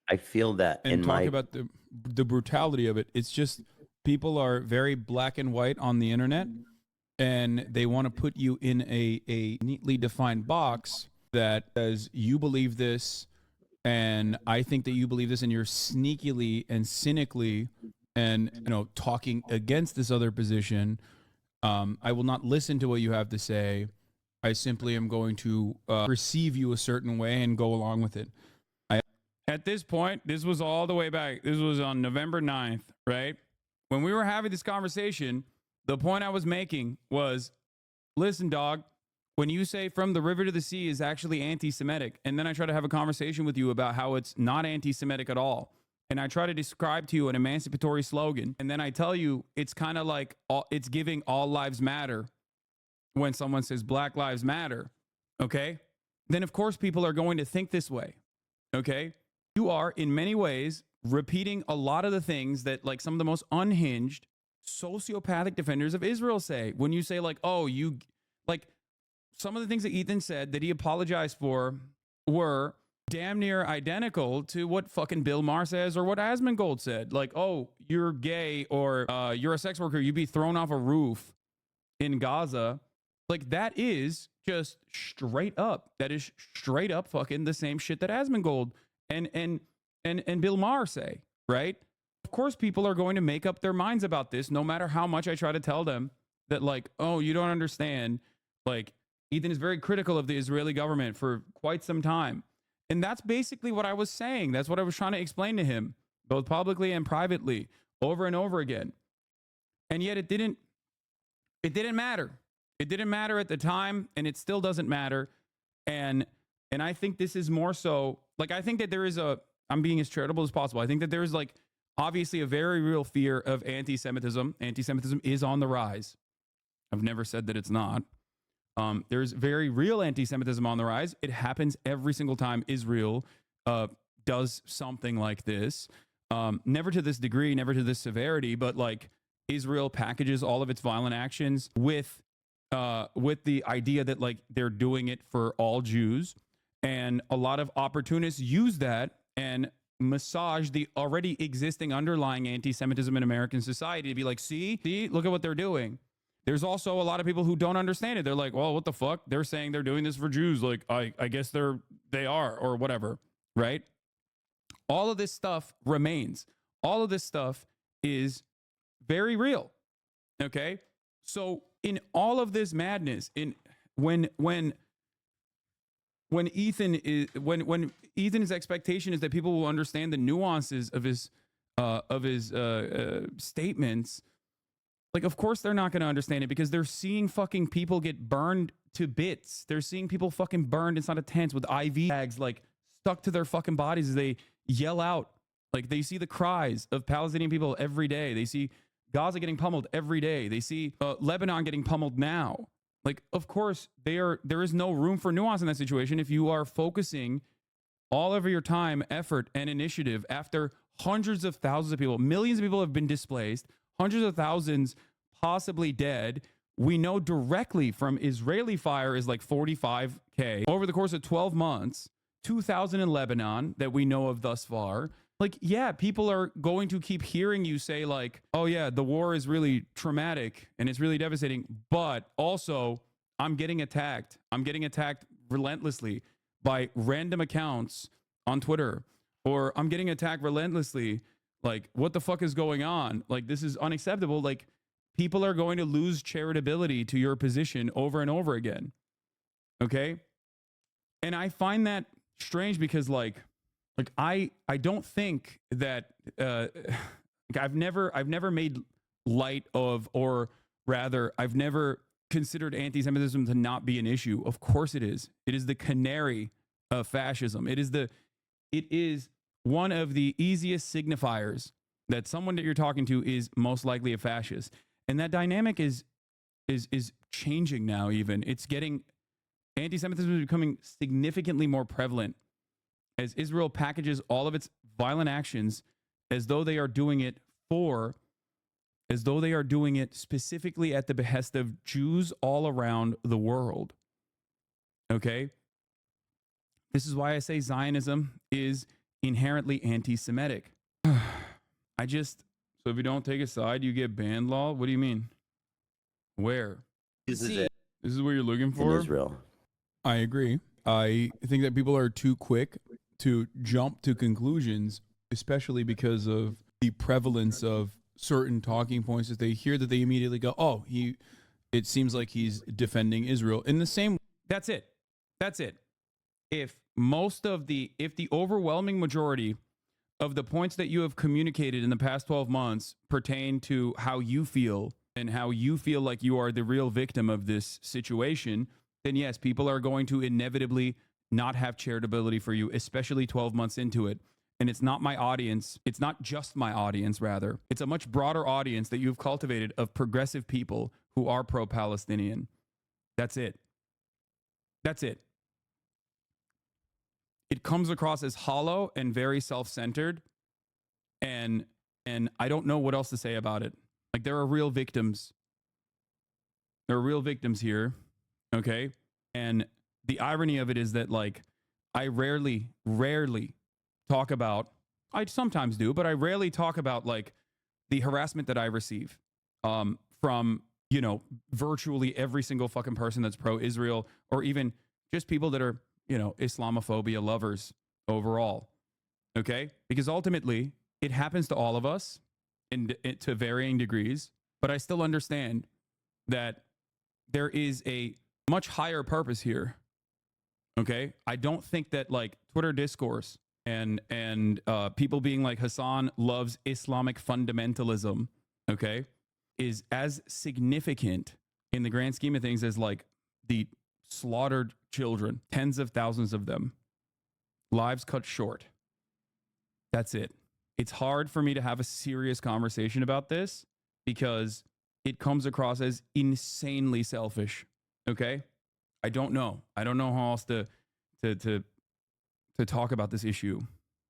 I feel that and talk about the brutality of it. It's just people are very black and white on the internet, and they want to put you in a neatly defined box that says you believe this, and I think that you believe this, and you're sneakily and cynically and talking against this other position. I will not listen to what you have to say. I simply am going to perceive you a certain way and go along with it. At this point, this was all the way back. This was on November 9th, right? When we were having this conversation, the point I was making was, listen, dog, when you say from the river to the sea is actually anti-Semitic, and then I try to have a conversation with you about how it's not anti-Semitic at all, and I try to describe to you an emancipatory slogan, and then I tell you it's kind of like it's giving all lives matter when someone says Black Lives Matter, okay? Then, of course, people are going to think this way, okay? You are, in many ways, repeating a lot of the things that, like, some of the most unhinged, sociopathic defenders of Israel say. When you say, like, oh, you, like, some of the things that Ethan said that he apologized for were damn near identical to what fucking Bill Maher says or what Asmongold said. Like, oh, you're gay or you're a sex worker, you'd be thrown off a roof in Gaza. Like, that is just straight up. That is straight up fucking the same shit that Asmongold and Bill Maher say, right? Of course, people are going to make up their minds about this, no matter how much I try to tell them that, like, oh, you don't understand. Like, Ethan is very critical of the Israeli government for quite some time. And that's basically what I was saying. That's what I was trying to explain to him, both publicly and privately, over and over again. And yet it didn't matter. It didn't matter at the time, and it still doesn't matter. And I think this is more so, like, I think that there is I'm being as charitable as possible. I think that there is, like, obviously a very real fear of anti-Semitism. Anti-Semitism is on the rise. I've never said that it's not. There's very real anti-Semitism on the rise. It happens every single time Israel does something like this. Never to this degree, never to this severity, but, like, Israel packages all of its violent actions with the idea that, like, they're doing it for all Jews. And a lot of opportunists use that and massage the already existing underlying anti-Semitism in American society to be like, see, look at what they're doing. There's also a lot of people who don't understand it. They're like, well, what the fuck? They're saying they're doing this for Jews. Like, I guess they are, or whatever, right? All of this stuff remains. All of this stuff is very real, okay? So in all of this madness, when Ethan's expectation is that people will understand the nuances of his statements, like, of course they're not going to understand it, because they're seeing fucking people get burned to bits. They're seeing people fucking burned inside of tents with IV bags, like, stuck to their fucking bodies as they yell out. Like, they see the cries of Palestinian people every day. They see Gaza getting pummeled every day. They see Lebanon getting pummeled now. Like, of course, there is no room for nuance in that situation if you are focusing all of your time, effort, and initiative after hundreds of thousands of people, millions of people have been displaced, hundreds of thousands possibly dead. We know directly from Israeli fire is like 45K over the course of 12 months, 2,000 in Lebanon that we know of thus far. Like, yeah, people are going to keep hearing you say, like, oh yeah, the war is really traumatic and it's really devastating, but also I'm getting attacked. I'm getting attacked relentlessly by random accounts on Twitter, or I'm getting attacked relentlessly. Like, what the fuck is going on? Like, this is unacceptable. Like, people are going to lose charitability to your position over and over again. Okay? And I find that strange because, like I don't think that I've never made light of, or rather, I've never considered anti-Semitism to not be an issue. Of course it is. It is the canary of fascism. It is one of the easiest signifiers that someone that you're talking to is most likely a fascist. And that dynamic is changing now. Even it's getting, anti-Semitism is becoming significantly more prevalent as Israel packages all of its violent actions as though they are doing it specifically at the behest of Jews all around the world. Okay? This is why I say Zionism is inherently anti-Semitic. So if you don't take a side, you get banned law? What do you mean? Where? This is it This is what you're looking in for? Israel. I agree. I think that people are too quick to jump to conclusions, especially because of the prevalence of certain talking points that they hear, that they immediately go, oh, it seems like he's defending Israel. In the same, that's it. If the overwhelming majority of the points that you have communicated in the past 12 months pertain to how you feel and how you feel like you are the real victim of this situation, then yes, people are going to inevitably not have charitability for you, especially 12 months into it. And it's not my audience. It's not just my audience, rather. It's a much broader audience that you've cultivated of progressive people who are pro-Palestinian. That's it. It comes across as hollow and very self-centered. And I don't know what else to say about it. Like, there are real victims. There are real victims here. Okay? And the irony of it is that, like, I rarely talk about, I sometimes do, but I rarely talk about, like, the harassment that I receive from, you know, virtually every single fucking person that's pro-Israel, or even just people that are, you know, Islamophobia lovers overall. Okay? Because ultimately, it happens to all of us to varying degrees, but I still understand that there is a much higher purpose here. Okay? I don't think that, like, Twitter discourse and people being like, Hassan loves Islamic fundamentalism, okay, is as significant in the grand scheme of things as, like, the slaughtered children, tens of thousands of them, lives cut short. That's it. It's hard for me to have a serious conversation about this because it comes across as insanely selfish. Okay? I don't know how else to talk about this issue.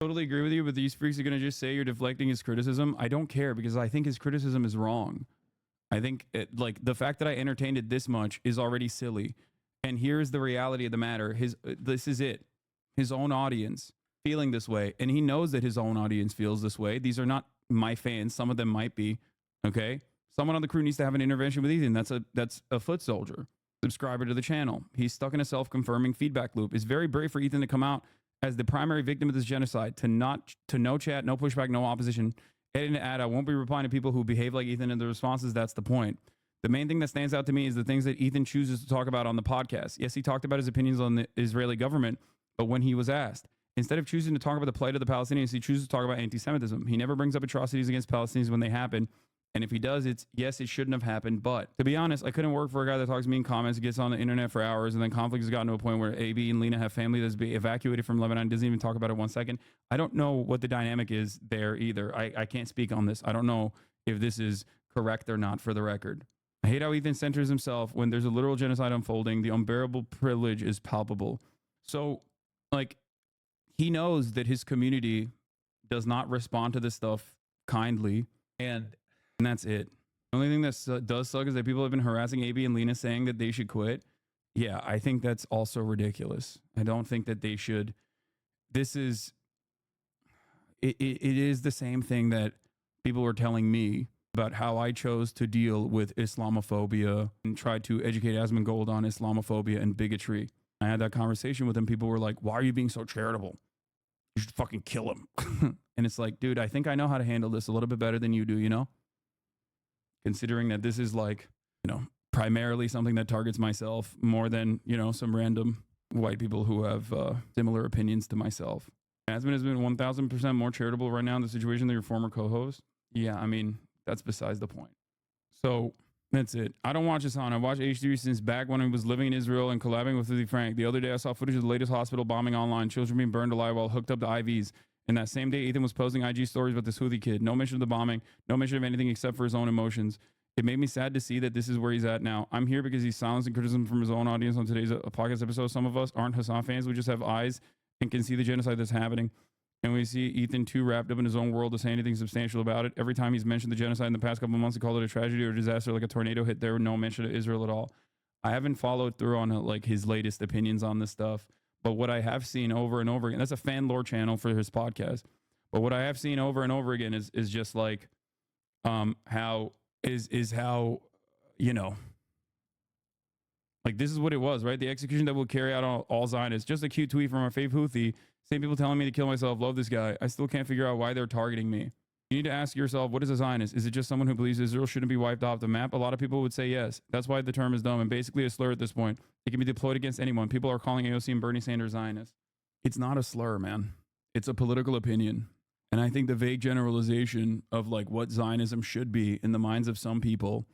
Totally agree with you, but these freaks are going to just say you're deflecting his criticism. I don't care, because I think his criticism is wrong. I think like, the fact that I entertained it this much is already silly. And here's the reality of the matter. This is it. His own audience feeling this way. And he knows that his own audience feels this way. These are not my fans. Some of them might be. Okay? Someone on the crew needs to have an intervention with Ethan. That's a foot soldier. Subscriber to the channel. He's stuck in a self-confirming feedback loop. It's very brave for Ethan to come out as the primary victim of this genocide, to no chat, no pushback, no opposition. Editing to add, I won't be replying to people who behave like Ethan in the responses. That's the point. The main thing that stands out to me is the things that Ethan chooses to talk about on the podcast. Yes, he talked about his opinions on the Israeli government, but when he was asked, instead of choosing to talk about the plight of the Palestinians, he chooses to talk about anti-Semitism. He never brings up atrocities against Palestinians when they happen. And if he does, it's, yes, it shouldn't have happened. But to be honest, I couldn't work for a guy that talks mean comments, gets on the internet for hours, and then conflict has gotten to a point where AB and Lena have family that's being evacuated from Lebanon, doesn't even talk about it 1 second. I don't know what the dynamic is there either. I can't speak on this. I don't know if this is correct or not, for the record. I hate how Ethan centers himself when there's a literal genocide unfolding. The unbearable privilege is palpable. So, like, he knows that his community does not respond to this stuff kindly, and that's it. The only thing that does suck is that people have been harassing AB and Lena saying that they should quit. Yeah, I think that's also ridiculous. I don't think that they should. This is, it is the same thing that people were telling me about how I chose to deal with Islamophobia and tried to educate Asmongold on Islamophobia and bigotry. I had that conversation with them. People were like, why are you being so charitable? You should fucking kill him. And it's like, dude, I think I know how to handle this a little bit better than you do, you know? Considering that this is, like, you know, primarily something that targets myself more than, you know, some random white people who have similar opinions to myself. Asmon has been 1,000% more charitable right now in the situation than your former co-host. Yeah, I mean, that's besides the point. So That's it. I don't watch Hassan. I've watched H3 since back when I was living in Israel and collabing with Lily Frank. The other day, I saw footage of the latest hospital bombing online. Children being burned alive while hooked up to IVs. And that same day, Ethan was posting IG stories about this Houthi kid. No mention of the bombing. No mention of anything except for his own emotions. It made me sad to see that this is where he's at now. I'm here because he's silencing criticism from his own audience on today's podcast episode. Some of us aren't Hassan fans. We just have eyes and can see the genocide that's happening. And we see Ethan too wrapped up in his own world to say anything substantial about it. Every time he's mentioned the genocide in the past couple of months, he called it a tragedy or a disaster, like a tornado hit there. No mention of Israel at all. I haven't followed through on like his latest opinions on this stuff, but what I have seen over and over again, that's a fan lore channel for his podcast. But what I have seen over and over again is just like how you know, like this is what it was, right? The execution that will carry out all Zionists. Just a cute tweet from our fave Houthi. Same people telling me to kill myself. Love this guy. I still can't figure out why they're targeting me. You need to ask yourself, what is a Zionist? Is it just someone who believes Israel shouldn't be wiped off the map? A lot of people would say yes. That's why the term is dumb and basically a slur at this point. It can be deployed against anyone. People are calling AOC and Bernie Sanders Zionists. It's not a slur, man. It's a political opinion. And I think the vague generalization of like what Zionism should be in the minds of some people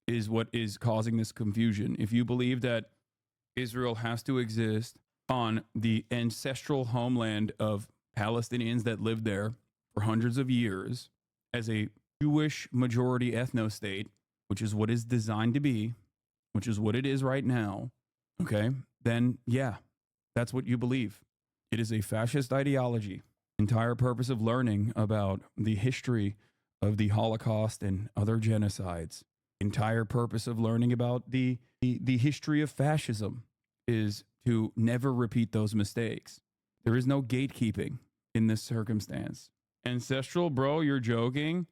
is what is causing this confusion. If you believe that Israel has to exist on the ancestral homeland of Palestinians that lived there for hundreds of years as a Jewish majority ethno-state, which is what it's designed to be, which is what it is right now, okay, then yeah, that's what you believe. It is a fascist ideology. Entire purpose of learning about the history of the Holocaust and other genocides, entire purpose of learning about the history of fascism is to never repeat those mistakes. There is no gatekeeping in this circumstance. Ancestral, bro, you're joking?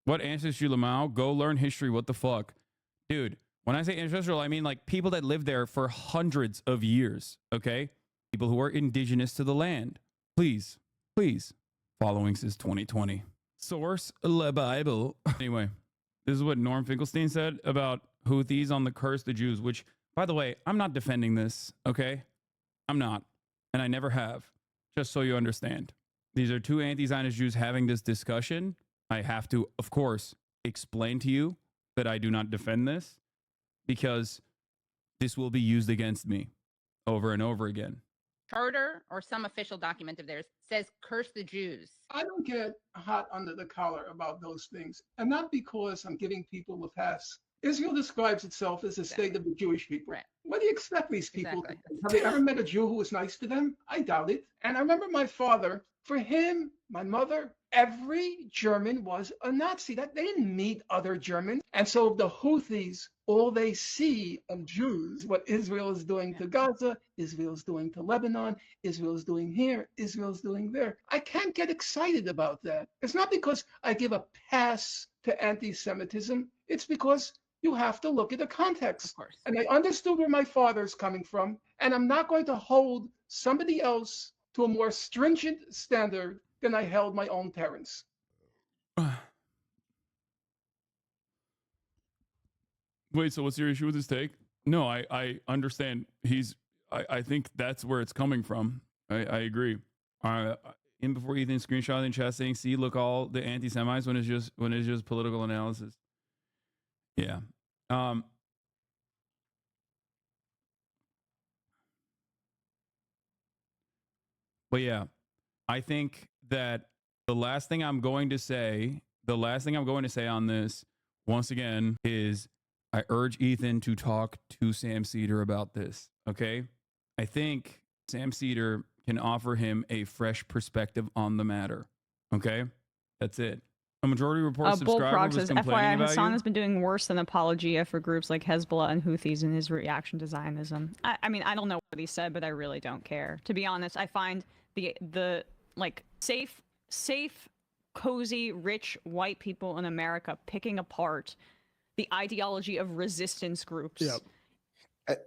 What ancestry, Lamau? Go learn history. What the fuck? Dude, when I say ancestral, I mean like people that lived there for hundreds of years, okay? People who are indigenous to the land. Please, following since 2020. Source, the Bible. Anyway, this is what Norm Finkelstein said about Houthis on the curse the Jews, which, by the way, I'm not defending this, okay? I'm not, and I never have, just so you understand. These are two anti-Zionist Jews having this discussion. I have to, of course, explain to you that I do not defend this because this will be used against me over and over again. Charter or some official document of theirs says curse the Jews. I don't get hot under the collar about those things, and not because I'm giving people a pass. Israel describes itself as a state of the Jewish people. Right. What do you expect these people Exactly. to do? Have they ever met a Jew who was nice to them? I doubt it. And I remember my father, for him, my mother, every German was a Nazi. That they didn't meet other Germans. And so the Houthis, all they see of Jews, what Israel is doing to Gaza, Israel is doing to Lebanon, Israel is doing here, Israel is doing there. I can't get excited about that. It's not because I give a pass to anti-Semitism. It's because you have to look at the context. Of course. And I understood where my father's coming from, and I'm not going to hold somebody else to a more stringent standard than I held my own parents. Wait, so what's your issue with his take? No, I understand. I think that's where it's coming from. I agree. In before Ethan screenshot in chat saying, "See, look, all the anti-Semites when it's just political analysis." Yeah. But yeah, I think that the last thing I'm going to say on this, once again, is I urge Ethan to talk to Sam Cedar about this. Okay. I think Sam Cedar can offer him a fresh perspective on the matter. Okay. That's it. A majority report subscriber was says, complaining FYI, about Hassan you. has been doing worse than Apologia for groups like Hezbollah and Houthis in his reaction to Zionism. I mean, I don't know what he said, but I really don't care. To be honest, I find the like safe, cozy, rich white people in America picking apart the ideology of resistance groups. Yep.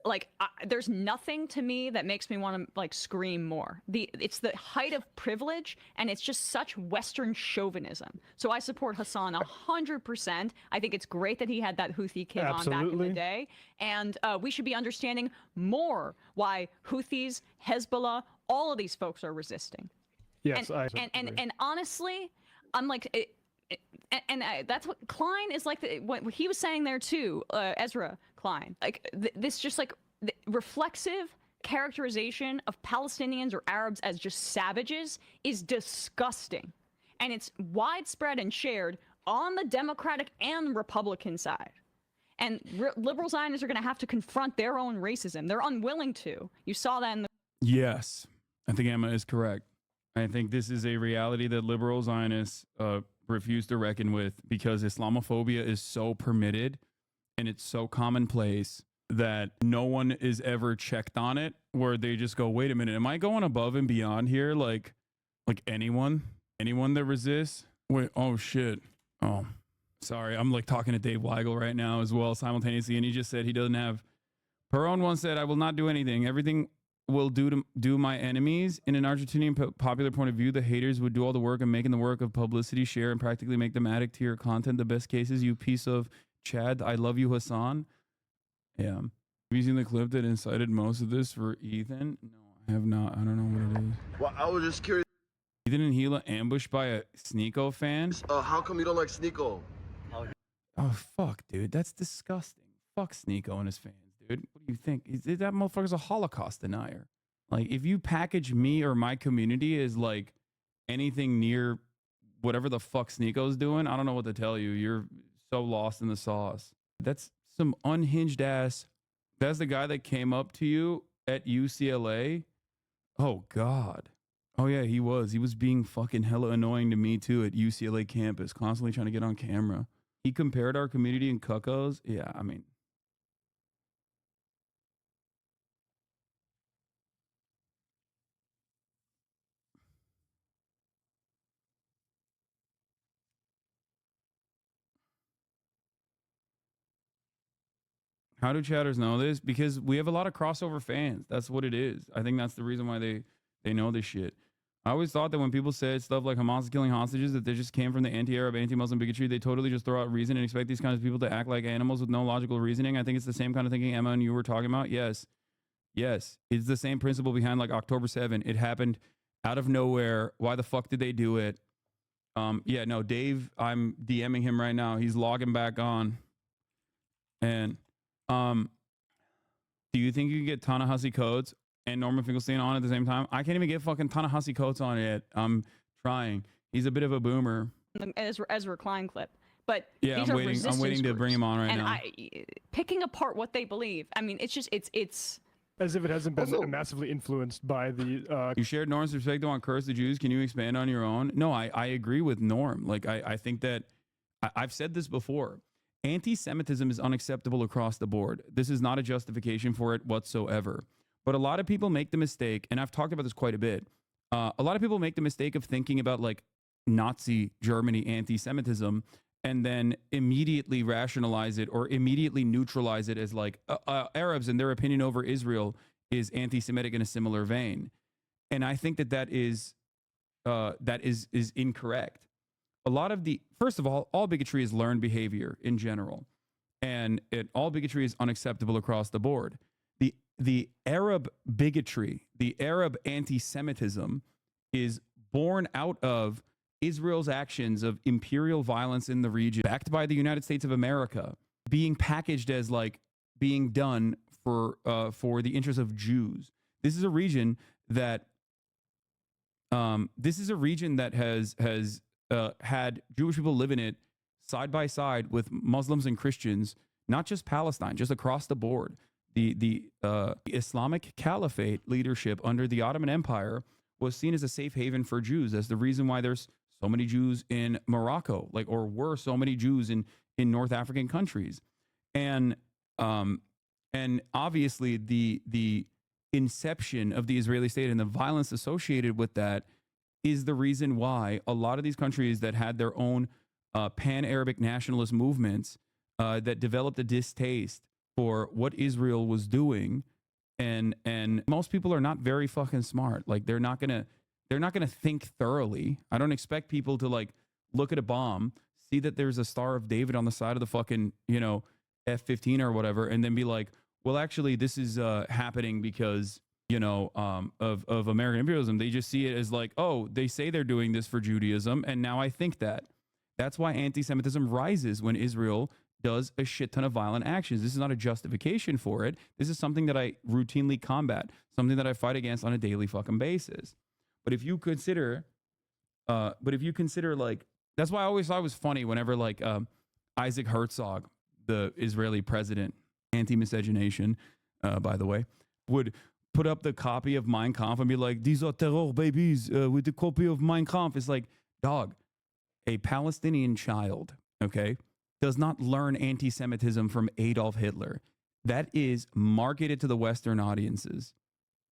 Like, there's nothing to me that makes me want to like scream more. It's the height of privilege, and it's just such Western chauvinism. So I support Hassan 100%. I think it's great that he had that Houthi kid on back in the day, and we should be understanding more why Houthis, Hezbollah, all of these folks are resisting. Yes, and honestly, I'm like, that's what Klein is like. What he was saying there too, Ezra Klein. Like this, just like reflexive characterization of Palestinians or Arabs as just savages is disgusting, and it's widespread and shared on the Democratic and Republican side. And liberal Zionists are going to have to confront their own racism. They're unwilling to. You saw that in the. Yes, I think Emma is correct. I think this is a reality that liberal Zionists refuse to reckon with, because Islamophobia is so permitted and it's so commonplace that no one is ever checked on it, where they just go, wait a minute, am I going above and beyond here? Like anyone that resists? Wait, oh shit. Oh, sorry. I'm like talking to Dave Weigel right now as well simultaneously. And he just said he doesn't have, Perón once said, I will not do anything. Everything will do my enemies. In an Argentinian popular point of view, the haters would do all the work of making the work of publicity, share, and practically make them addict to your content. The best cases, you piece of Chad. I love you, Hassan. Yeah. Have you seen the clip that incited most of this for Ethan? No, I have not. I don't know what it is. Well, I was just curious. Ethan and Gila ambushed by a Sneeko fan? How come you don't like Sneeko? Oh, fuck, dude. That's disgusting. Fuck Sneeko and his fans, dude. What do you think? That motherfucker's a Holocaust denier. Like, if you package me or my community as, like, anything near whatever the fuck Sneeko's doing, I don't know what to tell you. You're so lost in the sauce. That's some unhinged ass. That's the guy that came up to you at UCLA? Oh, God. Oh, yeah, he was. He was being fucking hella annoying to me, too, at UCLA campus, constantly trying to get on camera. He compared our community in cuckoos. Yeah, I mean. How do chatters know this? Because we have a lot of crossover fans. That's what it is. I think that's the reason why they know this shit. I always thought that when people said stuff like Hamas is killing hostages, that they just came from the anti-Arab, anti-Muslim bigotry. They totally just throw out reason and expect these kinds of people to act like animals with no logical reasoning. I think it's the same kind of thinking Emma and you were talking about. Yes. Yes. It's the same principle behind like October 7. It happened out of nowhere. Why the fuck did they do it? Yeah, no, Dave, I'm DMing him right now. He's logging back on. And do you think you can get Ta-Nehisi Coates and Norman Finkelstein on at the same time? I can't even get fucking Ta-Nehisi Coates on yet. I'm trying. He's a bit of a boomer. Ezra Klein clip. But yeah, these I'm are waiting. I'm resistance waiting to groups. bring him on right and now. Picking apart what they believe. I mean, it's just it's as if it hasn't been massively influenced by the. You shared Norm's perspective on curse the Jews. Can you expand on your own? No, I agree with Norm. Like I think that I've said this before. Anti-Semitism is unacceptable across the board. This is not a justification for it whatsoever. But a lot of people make the mistake, and I've talked about this quite a bit. A lot of people make the mistake of thinking about like Nazi Germany anti-Semitism and then immediately rationalize it or immediately neutralize it as like Arabs and their opinion over Israel is anti-Semitic in a similar vein. And I think that is incorrect. A lot of first of all bigotry is learned behavior in general, and all bigotry is unacceptable across the board. The Arab bigotry, the Arab anti-Semitism is born out of Israel's actions of imperial violence in the region, backed by the United States of America, being packaged as like being done for the interests of Jews. This is a region that has had Jewish people live in it side by side with Muslims and Christians, not just Palestine, just across the board. The Islamic Caliphate leadership under the Ottoman Empire was seen as a safe haven for Jews. That's the reason why there's so many Jews in Morocco, or were so many Jews in North African countries. And obviously the inception of the Israeli state and the violence associated with that is the reason why a lot of these countries that had their own pan-Arabic nationalist movements that developed a distaste for what Israel was doing, and most people are not very fucking smart. Like they're not gonna think thoroughly. I don't expect people to like look at a bomb, see that there's a Star of David on the side of the fucking F-15 or whatever, and then be like, well, actually, this is happening because of American imperialism. They just see it as like, oh, they say they're doing this for Judaism, and now I think that. That's why anti-Semitism rises when Israel does a shit ton of violent actions. This is not a justification for it. This is something that I routinely combat, something that I fight against on a daily fucking basis. But if you consider, like, that's why I always thought it was funny whenever like Isaac Herzog, the Israeli president, anti-miscegenation, by the way, would put up the copy of Mein Kampf and be like, these are terror babies with the copy of Mein Kampf. It's like, dog, a Palestinian child, okay, does not learn anti-Semitism from Adolf Hitler. That is marketed to the Western audiences,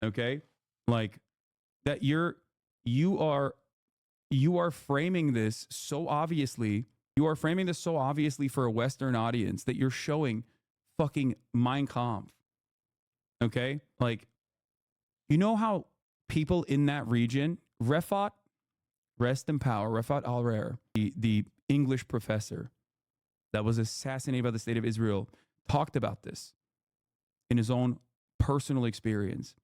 okay? Like that you are framing this so obviously. You are framing this so obviously for a Western audience that you're showing fucking Mein Kampf, okay? Like, you know how people in that region, Refat, rest in power, Refat al-Rer, the English professor that was assassinated by the state of Israel, talked about this in his own personal experience.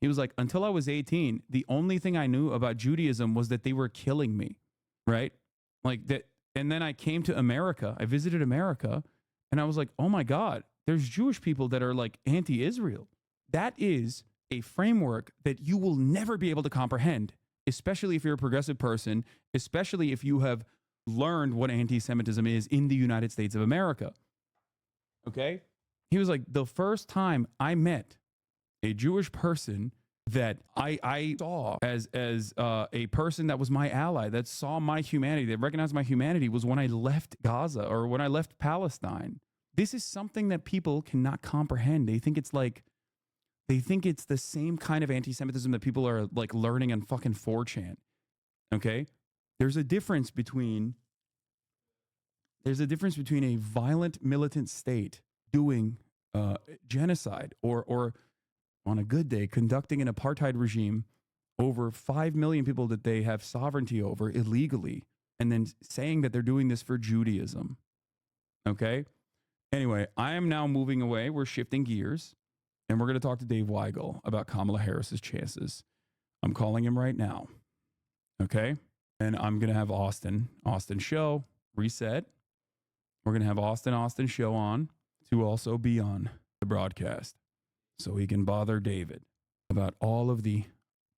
He was like, until I was 18, the only thing I knew about Judaism was that they were killing me, right? Like that. And then I came to America. I visited America, and I was like, oh my God, there's Jewish people that are like anti-Israel. That is a framework that you will never be able to comprehend, especially if you're a progressive person, especially if you have learned what anti-Semitism is in the United States of America. Okay? He was like, the first time I met a Jewish person that I saw as a person that was my ally, that saw my humanity, that recognized my humanity, was when I left Gaza or when I left Palestine. This is something that people cannot comprehend. They think it's the same kind of anti-Semitism that people are like learning on fucking 4chan. Okay? There's a difference between a violent militant state doing genocide or on a good day conducting an apartheid regime over 5 million people that they have sovereignty over illegally, and then saying that they're doing this for Judaism. Okay? Anyway, I am now moving away. We're shifting gears, and we're going to talk to Dave Weigel about Kamala Harris's chances. I'm calling him right now. Okay? And I'm going to have Austin show, reset. We're going to have Austin show on to also be on the broadcast so he can bother David about all of the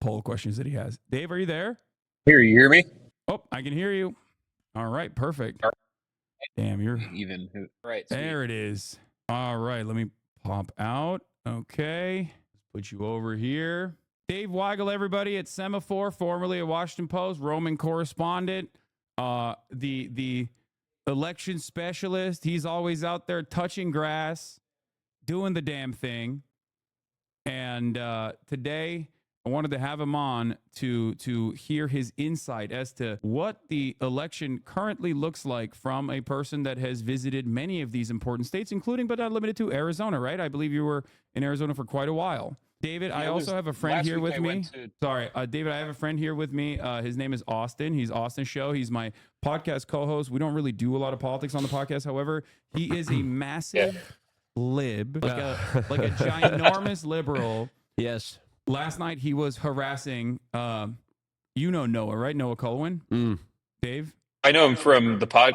poll questions that he has. Dave, are you there? Here, you hear me? Oh, I can hear you. All right, perfect. Damn, you're even. Right. there. It is. All right, let me pop out. Okay, put you over here. Dave Weigel, everybody, at Semaphore, formerly at Washington Post, Roman correspondent, the election specialist. He's always out there touching grass, doing the damn thing. And today, I wanted to have him on to hear his insight as to what the election currently looks like from a person that has visited many of these important states, including but not limited to Arizona, right? I believe you were in Arizona for quite a while. David, I also have a friend here with me. Sorry, David, I have a friend here with me. His name is Austin. He's Austin's show. He's my podcast co-host. We don't really do a lot of politics on the podcast. However, he is a massive lib, like a ginormous liberal. Yes. Last night he was harassing, you know Noah, right? Noah Colwyn. Dave. I know him from the pod.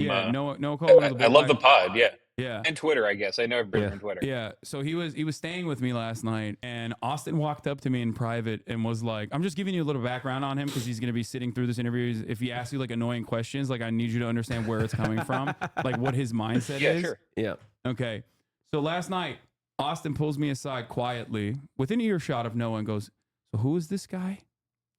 Noah Colwyn. I love the pod. Yeah. Yeah. And Twitter, I guess. I know everybody from Twitter. Yeah. So he was staying with me last night, and Austin walked up to me in private and was like, I'm just giving you a little background on him because he's going to be sitting through this interview. If he asks you like annoying questions, like I need you to understand where it's coming from, like what his mindset is. Sure. Yeah. Okay. So last night, Austin pulls me aside quietly within earshot of Noah and goes, so who is this guy?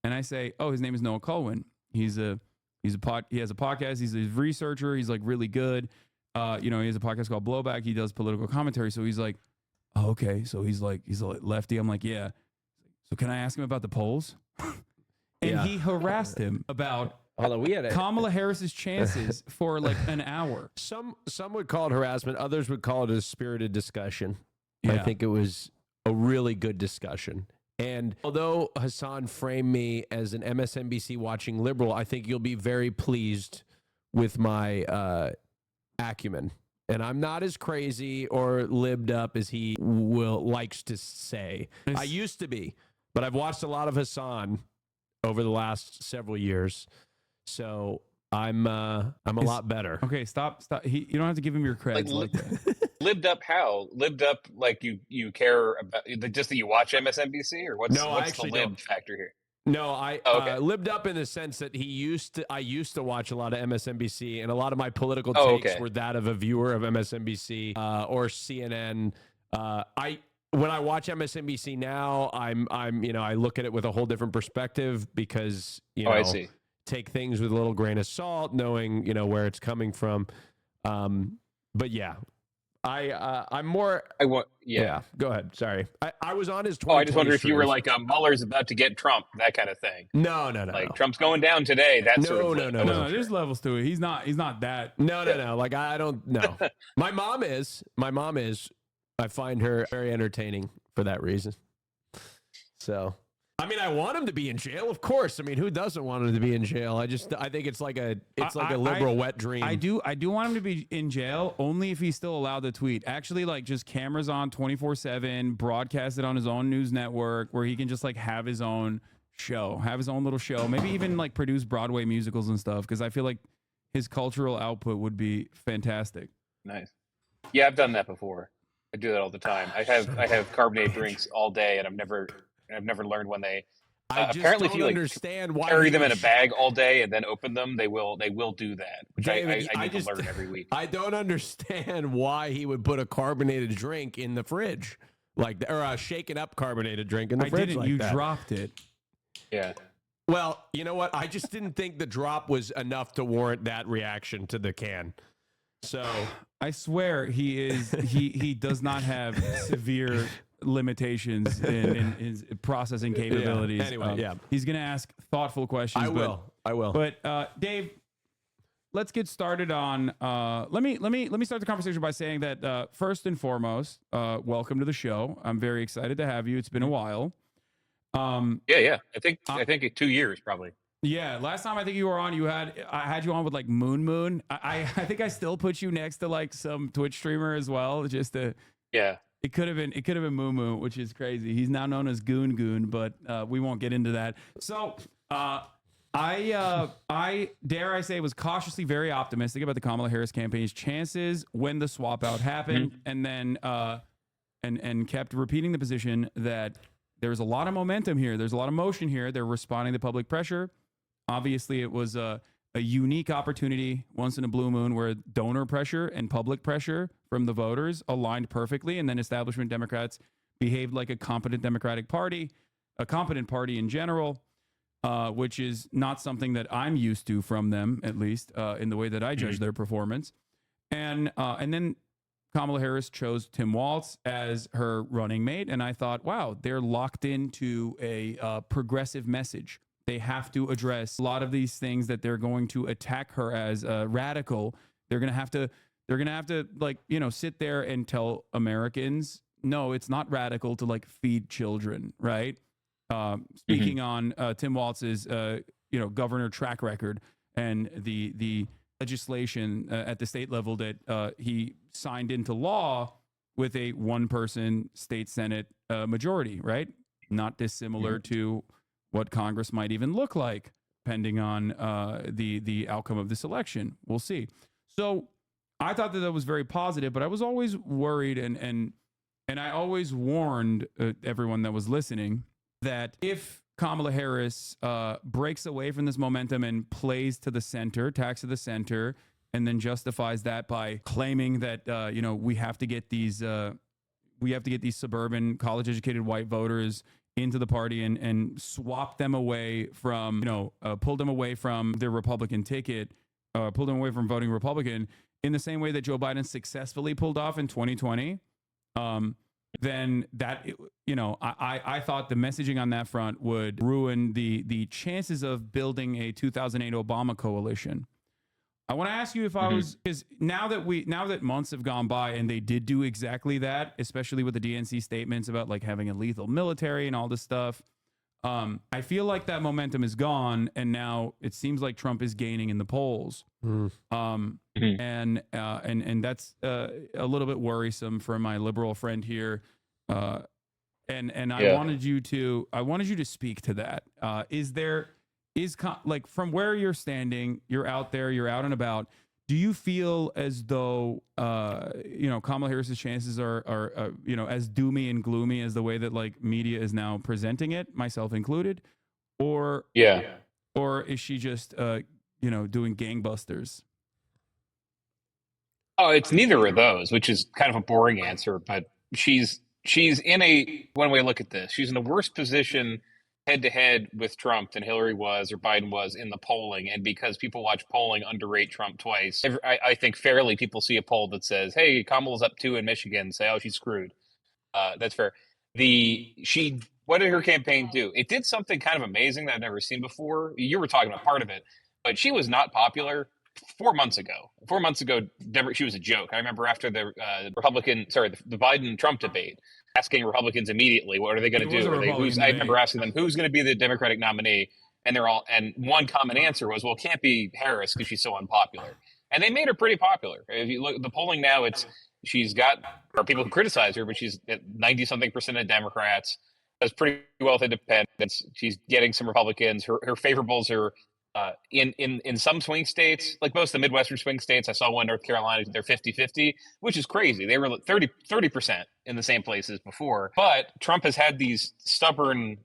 And I say, oh, his name is Noah Colwyn. He has a podcast. He's a researcher. He's like really good. He has a podcast called Blowback. He does political commentary. So he's like, oh, okay. So he's a lefty. I'm like, yeah. So can I ask him about the polls? And he harassed him about Kamala Harris's chances for like an hour. Some would call it harassment. Others would call it a spirited discussion. Yeah. I think it was a really good discussion. And although Hassan framed me as an MSNBC watching liberal, I think you'll be very pleased with my acumen. And I'm not as crazy or libbed up as he likes to say. I used to be, but I've watched a lot of Hassan over the last several years. So I'm a lot better. Okay, stop. You don't have to give him your creds like that. Lived up how? Lived up like you care about just that you watch MSNBC, or what's No, I what's the actually lib don't. factor here? No, I okay. Lived up in the sense that I used to watch a lot of MSNBC, and a lot of my political Oh, takes okay. were that of a viewer of MSNBC or CNN. When I watch MSNBC now, I'm I look at it with a whole different perspective because I see. take things with a little grain of salt, knowing where it's coming from. But yeah. I'm more. Yeah. Go ahead. Sorry. I was on his 2020 Oh, I just wonder if you were streams. like Mueller's about to get Trump, that kind of thing. No. Like Trump's going down today. That sort of No. No, there's levels to it. He's not that. No. Like I don't know. My mom is. I find her very entertaining for that reason. So, I mean, I want him to be in jail, of course. I mean, who doesn't want him to be in jail? I think it's like a liberal wet dream. I do want him to be in jail only if he's still allowed to tweet. Actually, like just cameras on 24/7, broadcast it on his own news network where he can just like have his own show, have his own little show, maybe even like produce Broadway musicals and stuff. Because I feel like his cultural output would be fantastic. Nice. Yeah, I've done that before. I do that all the time. I have carbonated drinks all day, and I've never learned when they. I just apparently, don't if you understand why carry them in a bag all day and then open them, they will do that. Which David, I need to learn every week. I don't understand why he would put a carbonated drink in the fridge, or a shaken up carbonated drink in the fridge. Didn't. Like You that. dropped it. Yeah. Well, you know what? I just didn't think the drop was enough to warrant that reaction to the can. So I swear he does not have severe limitations in his processing capabilities. Yeah. Anyway, he's gonna ask thoughtful questions. I will. But Dave, let's get started on. Let me start the conversation by saying that first and foremost, welcome to the show. I'm very excited to have you. It's been a while. Yeah. I think 2 years probably. Yeah, last time I think you were on, I had you on with like Moon. I think I still put you next to like some Twitch streamer as well, just to. Yeah. It could have been Moo, which is crazy. He's now known as Goon, but we won't get into that. So I dare I say was cautiously very optimistic about the Kamala Harris campaign's chances when the swap out happened, and then and kept repeating the position that there's a lot of momentum here. There's a lot of motion here. They're responding to public pressure. Obviously, it was a unique opportunity once in a blue moon where donor pressure and public pressure from the voters aligned perfectly. And then establishment Democrats behaved like a competent Democratic Party, a competent party in general, which is not something that I'm used to from them, at least in the way that I judge their performance. And then Kamala Harris chose Tim Walz as her running mate. And I thought, wow, they're locked into a progressive message. They have to address a lot of these things that they're going to attack her as radical. They're going to have to like, sit there and tell Americans, no, it's not radical to like feed children. Right. Speaking on Tim Walz's, governor track record and the legislation at the state level that he signed into law with a one-person state Senate majority, right? Not dissimilar to what Congress might even look like, depending on the outcome of this election. We'll see. So I thought that was very positive, but I was always worried, and I always warned everyone that was listening that if Kamala Harris breaks away from this momentum and plays to the center, attacks to the center, and then justifies that by claiming that we have to get these suburban college-educated white voters into the party and swap them away from, pull them away from their Republican ticket, pull them away from voting Republican in the same way that Joe Biden successfully pulled off in 2020. Then that, I thought the messaging on that front would ruin the chances of building a 2008 Obama coalition. I want to ask you if I was, because now that months have gone by and they did do exactly that, especially with the DNC statements about like having a lethal military and all this stuff, I feel like that momentum is gone, and now it seems like Trump is gaining in the polls, and that's a little bit worrisome for my liberal friend here, and I wanted you to speak to that. Is there like from where you're standing, you're out there, you're out and about. Do you feel as though Kamala Harris's chances are as doomy and gloomy as the way that like media is now presenting it, myself included, or is she just doing gangbusters? Oh, it's neither of those, which is kind of a boring answer, but she's in a one way to look at this. She's in a worse position head to head with Trump than Hillary was or Biden was in the polling. And because people watch polling underrate Trump twice, I think fairly people see a poll that says, hey, Kamala's up 2 in Michigan, say, oh, she's screwed. That's fair. What did her campaign do? It did something kind of amazing that I've never seen before. You were talking about part of it, but she was not popular 4 months ago. 4 months ago, she was a joke. I remember after the the Biden-Trump debate, asking Republicans immediately, what are they going to do? I remember asking them, who's going to be the Democratic nominee? And and one common answer was, well, it can't be Harris because she's so unpopular. And they made her pretty popular. If you look at the polling now, she's got, or people who criticize her, but she's at 90-something% of Democrats, does pretty well with independents. She's getting some Republicans. Her favorables are in some swing states, like most of the Midwestern swing states. I saw one, North Carolina, they're 50-50, which is crazy. They were 30% in the same places before. But Trump has had these stubborn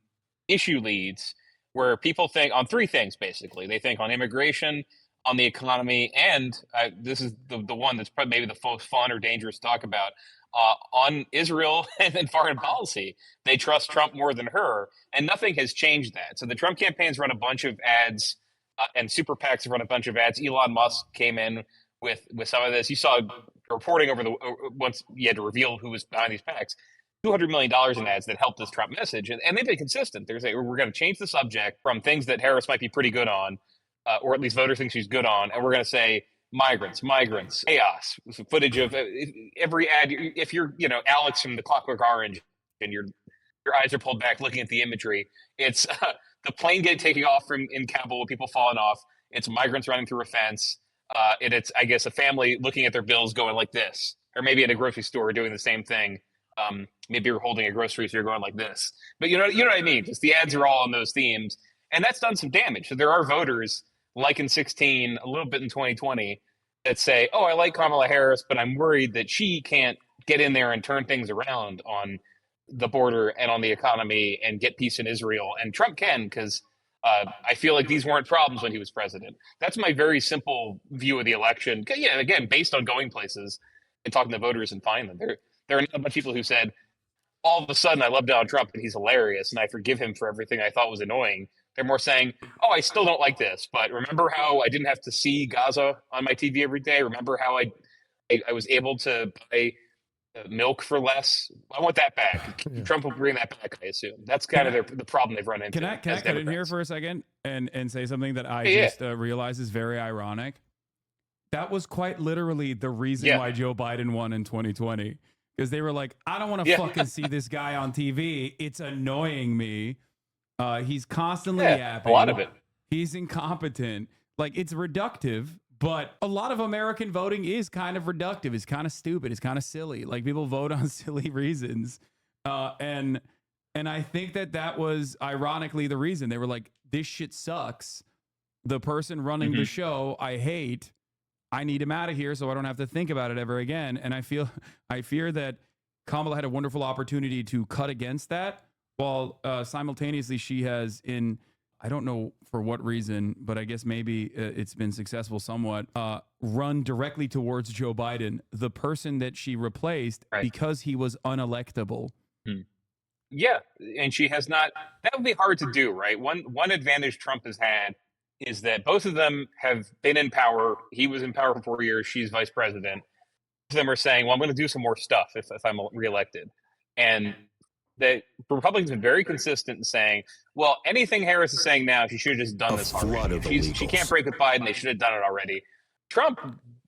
issue leads where people think on 3 things, basically. They think on immigration, on the economy, and this is the one that's probably maybe the most fun or dangerous to talk about, on Israel and foreign policy. They trust Trump more than her, and nothing has changed that. So the Trump campaign's run a bunch of ads, and super PACs have run a bunch of ads. Elon Musk came in with some of this. You saw reporting once you had to reveal who was behind these PACs, $200 million in ads that helped this Trump message. And they've been consistent. They're saying, we're going to change the subject from things that Harris might be pretty good on, or at least voters think she's good on, and we're going to say migrants, chaos. Footage of every ad. If you're, Alex from the Clockwork Orange, and your eyes are pulled back looking at the imagery, it's the plane taking off in Kabul, people falling off. It's migrants running through a fence. It's, I guess, a family looking at their bills going like this, or maybe at a grocery store doing the same thing. Maybe you're holding a grocery, so you're going like this. But you know what I mean? Just the ads are all on those themes, and that's done some damage. So there are voters, like in 2016, a little bit in 2020, that say, oh, I like Kamala Harris, but I'm worried that she can't get in there and turn things around on the border and on the economy and get peace in Israel. And Trump can, because I feel like these weren't problems when he was president. That's my very simple view of the election. Yeah, again, based on going places and talking to voters and finding them. There are a bunch of people who said, all of a sudden, I love Donald Trump and he's hilarious and I forgive him for everything I thought was annoying. They're more saying, oh, I still don't like this, but remember how I didn't have to see Gaza on my TV every day? Remember how I was able to buy milk for less? I want that back. Trump will bring that back, I assume. That's kind of the problem they've run into. Can I cut in here for a second and say something that I realized is very ironic? That was quite literally the reason why Joe Biden won in 2020. Because they were like, I don't want to fucking see this guy on TV. It's annoying me. He's constantly yapping. A lot of it. He's incompetent. Like, it's reductive, but a lot of American voting is kind of reductive. It's kind of stupid. It's kind of silly. Like, people vote on silly reasons. And I think that was ironically the reason. They were like, this shit sucks. The person running the show, I hate. I need him out of here so I don't have to think about it ever again. And I fear that Kamala had a wonderful opportunity to cut against that, while simultaneously she has, in I don't know for what reason, but I guess maybe it's been successful somewhat, run directly towards Joe Biden, the person that she replaced, because he was unelectable. Yeah, and she has not. That would be hard to do, right? One advantage Trump has had is that both of them have been in power. He was in power for 4 years. She's vice president. Both of them are saying, well, I'm going to do some more stuff if I'm reelected. And the Republicans have been very consistent in saying, well, anything Harris is saying now, she should have just done this already. She can't break with Biden. They should have done it already. Trump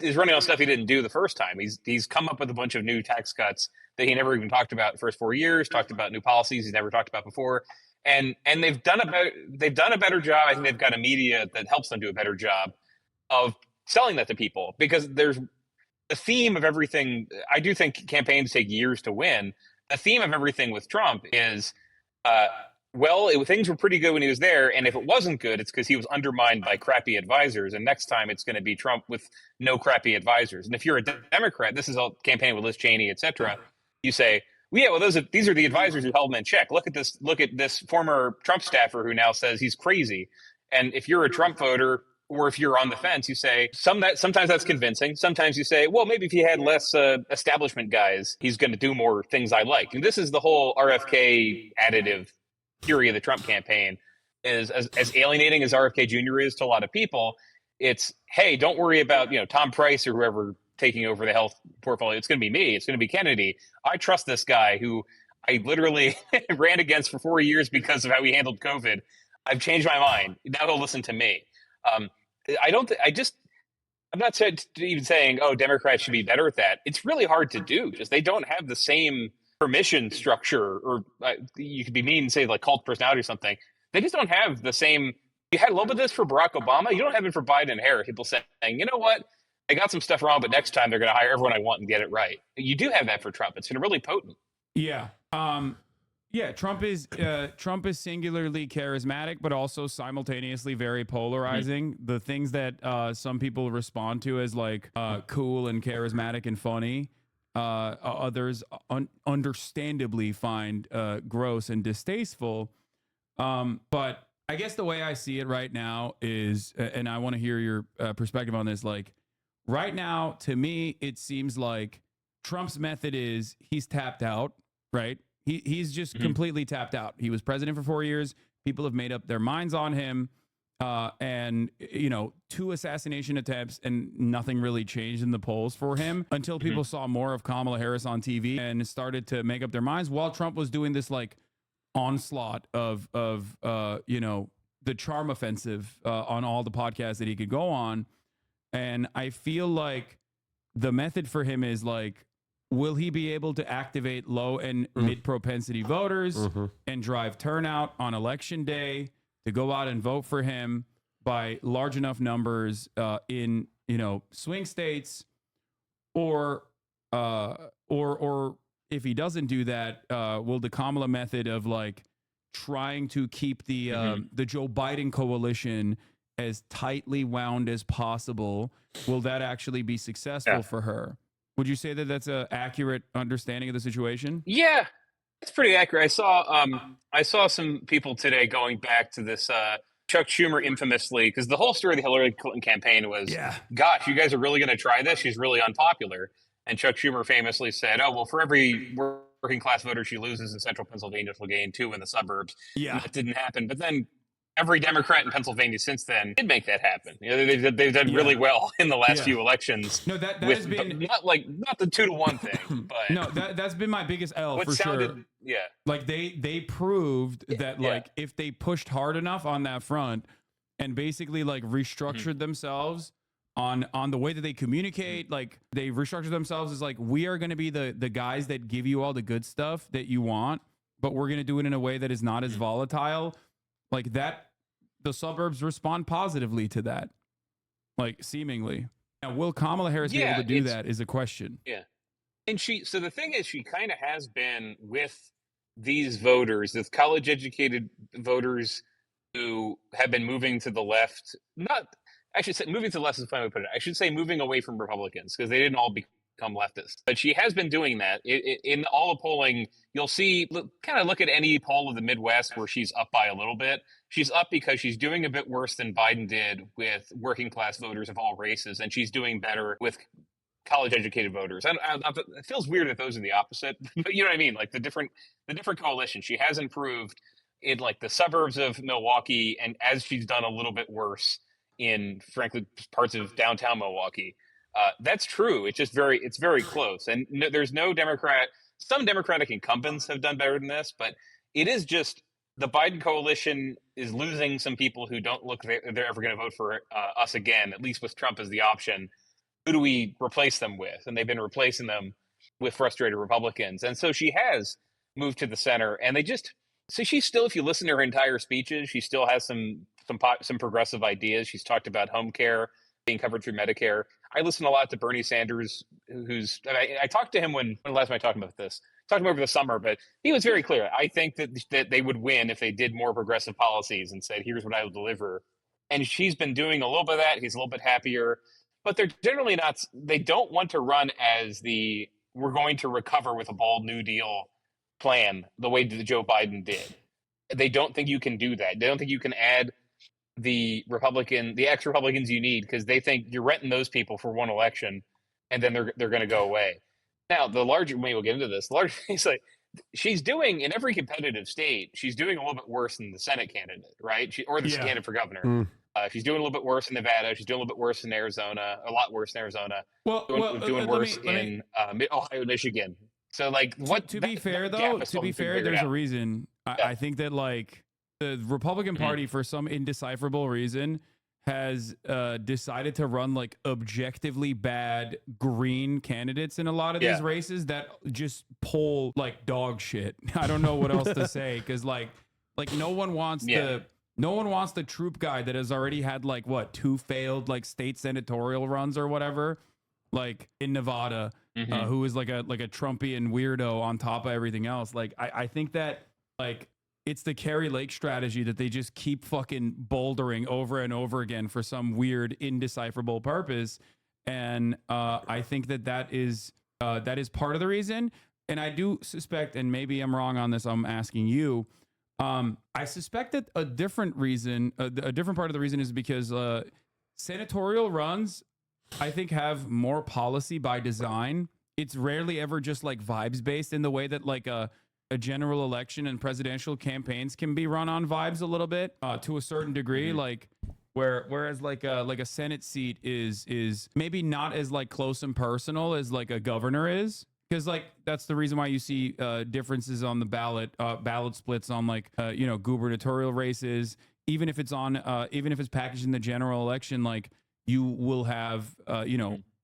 is running on stuff he didn't do the first time. He's come up with a bunch of new tax cuts that he never even talked about the first 4 years, talked about new policies he's never talked about before. And they've done a better job. I think they've got a media that helps them do a better job of selling that to people, because there's the theme of everything. I do think campaigns take years to win. The theme of everything with Trump is well, things were pretty good when he was there, and if it wasn't good, it's because he was undermined by crappy advisors. And next time, it's going to be Trump with no crappy advisors. And if you're a Democrat, this is all campaign with Liz Cheney, etc. You say, well, yeah, well, these are the advisors who held him in check. Look at this. Look at this former Trump staffer who now says he's crazy. And if you're a Trump voter, or if you're on the fence, you say sometimes that's convincing. Sometimes you say, well, maybe if he had less establishment guys, he's going to do more things I like. And this is the whole RFK additive theory of the Trump campaign. Is as alienating as RFK Jr. is to a lot of people. It's, hey, don't worry about Tom Price or whoever taking over the health portfolio. It's going to be me. It's going to be Kennedy. I trust this guy who I literally ran against for 4 years because of how he handled COVID. I've changed my mind. Now he'll listen to me. I'm not even saying, oh, Democrats should be better at that. It's really hard to do because they don't have the same permission structure, or you could be mean and say like cult personality or something. They just don't have the same. You had a little bit of this for Barack Obama. You don't have it for Biden and Harris. People saying, you know what? I got some stuff wrong, but next time they're going to hire everyone I want and get it right. You do have that for Trump. It's been really potent. Yeah. Yeah, Trump is singularly charismatic, but also simultaneously very polarizing. The things that some people respond to as like cool and charismatic and funny, others understandably find gross and distasteful. But I guess the way I see it right now is, and I want to hear your perspective on this. Like right now, to me, it seems like Trump's method is he's tapped out, right? He's just completely tapped out. He was president for 4 years. People have made up their minds on him. And, 2 assassination attempts and nothing really changed in the polls for him until people saw more of Kamala Harris on TV and started to make up their minds while Trump was doing this like onslaught of the charm offensive on all the podcasts that he could go on. And I feel like the method for him is like, will he be able to activate low and mid propensity voters and drive turnout on election day to go out and vote for him by large enough numbers in swing states, or if he doesn't do that, will the Kamala method of like trying to keep the Joe Biden coalition as tightly wound as possible, will that actually be successful for her? Would you say that that's an accurate understanding of the situation? Yeah, it's pretty accurate. I saw some people today going back to this Chuck Schumer infamously, because the whole story of the Hillary Clinton campaign was, gosh, you guys are really going to try this? She's really unpopular. And Chuck Schumer famously said, oh, well, for every working class voter she loses in central Pennsylvania, she'll gain 2 in the suburbs. Yeah. And that didn't happen. But then every Democrat in Pennsylvania since then did make that happen. They've done really well in the last few elections. No, that with, has been not the 2-to-1 thing, but no, that's been my biggest L for sure. Yeah, like they proved that like if they pushed hard enough on that front and basically like restructured themselves on the way that they communicate, like they restructured themselves as like, we are going to be the guys that give you all the good stuff that you want, but we're going to do it in a way that is not as volatile. Like that, the suburbs respond positively to that, like seemingly. Now, will Kamala Harris be able to do that is a question. Yeah. And so the thing is, she kind of has been with these voters, these college educated voters who have been moving to the left. I should say moving to the left is a fine way to put it. I should say moving away from Republicans, because they didn't all become leftists. But she has been doing that. In all the polling, you'll see, look at any poll of the Midwest where she's up by a little bit. She's up because she's doing a bit worse than Biden did with working class voters of all races, and she's doing better with college educated voters. It feels weird that those are the opposite, but you know what I mean? Like the different coalition. She has improved in like the suburbs of Milwaukee, and as she's done a little bit worse in, frankly, parts of downtown Milwaukee. That's true. It's very close. And there's no Democrat. Some Democratic incumbents have done better than this, but it is just the Biden coalition is losing some people who don't look they're ever going to vote for us again, at least with Trump as the option. Who do we replace them with? And they've been replacing them with frustrated Republicans. And so she has moved to the center, and she's still, if you listen to her entire speeches, she still has some progressive ideas. She's talked about home care being covered through Medicare. I listen a lot to Bernie Sanders, I talked to him when last time I talked about this. talked to him over the summer, but he was very clear. I think that they would win if they did more progressive policies and said, here's what I will deliver. And she's been doing a little bit of that. He's a little bit happier, but they're generally not, they don't want to run as we're going to recover with a bold New Deal plan the way that Joe Biden did. They don't think you can do that. They don't think you can add the ex-Republicans you need, because they think you're renting those people for one election and then they're going to go away. Now, the larger, maybe we'll get into this, the larger, it's like, she's doing, in every competitive state, she's doing a little bit worse than the Senate candidate, right? Or the candidate for governor. She's doing a little bit worse in Nevada. She's doing a little bit worse in Arizona, a lot worse in Arizona. Doing worse in Ohio and Michigan. So, like, to be fair, there's a reason. I think that, like, the Republican Party, for some indecipherable reason, has decided to run, like, objectively bad green candidates in a lot of these races that just poll like dog shit. I don't know what else to say, because like no one wants the troop guy that has already had, like, what, 2 failed, like, state senatorial runs or whatever, like in Nevada, who is like a Trumpian weirdo on top of everything else. Like, I think that, like, it's the Kerry Lake strategy that they just keep fucking bouldering over and over again for some weird indecipherable purpose. And I think that is part of the reason. And I do suspect, and maybe I'm wrong on this, I'm asking you, I suspect that a different reason, a different part of the reason is because senatorial runs, I think, have more policy by design. It's rarely ever just like vibes based in the way that like a general election and presidential campaigns can be run on vibes a little bit to a certain degree. Like whereas like a Senate seat is maybe not as like close and personal as like a governor is. Because like that's the reason why you see differences on the ballot splits on like gubernatorial races. Even if it's packaged in the general election, like you will have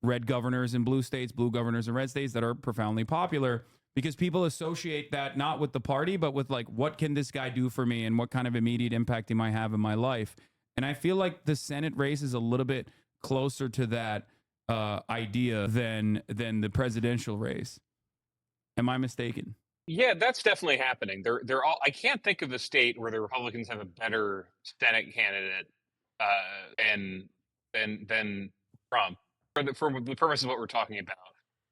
red governors in blue states, blue governors in red states that are profoundly popular, because people associate that not with the party, but with like, what can this guy do for me and what kind of immediate impact he might have in my life. And I feel like the Senate race is a little bit closer to that idea than the presidential race. Am I mistaken? Yeah, that's definitely happening. They're all. I can't think of a state where the Republicans have a better Senate candidate than Trump for the purpose of what we're talking about.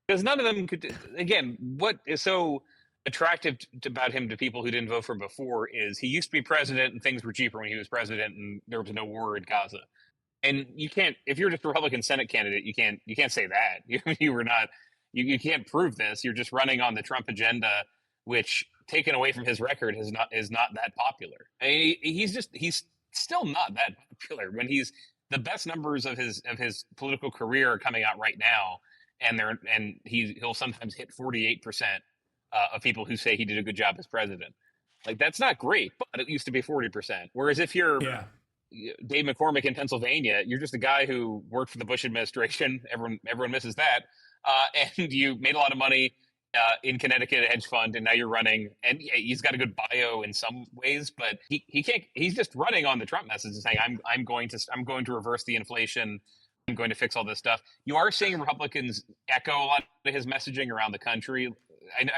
Because none of them could. Again, what is so attractive about him to people who didn't vote for him before is he used to be president and things were cheaper when he was president and there was no war in Gaza. And you can't, if you're just a Republican Senate candidate, you can't say that. You were not. You can't prove this. You're just running on the Trump agenda, which, taken away from his record, is not that popular. I mean, he's still not that popular when the best numbers of his political career are coming out right now, and he'll sometimes hit 48% of people who say he did a good job as president. Like, that's not great, but it used to be 40%. Whereas if you're Dave McCormick in Pennsylvania, you're just a guy who worked for the Bush administration. Everyone misses that. And you made a lot of money in Connecticut, a hedge fund, and now you're running. And he's got a good bio in some ways, but he can't. He's just running on the Trump message and saying, "I'm going to reverse the inflation. I'm going to fix all this stuff." You are seeing Republicans echo a lot of his messaging around the country.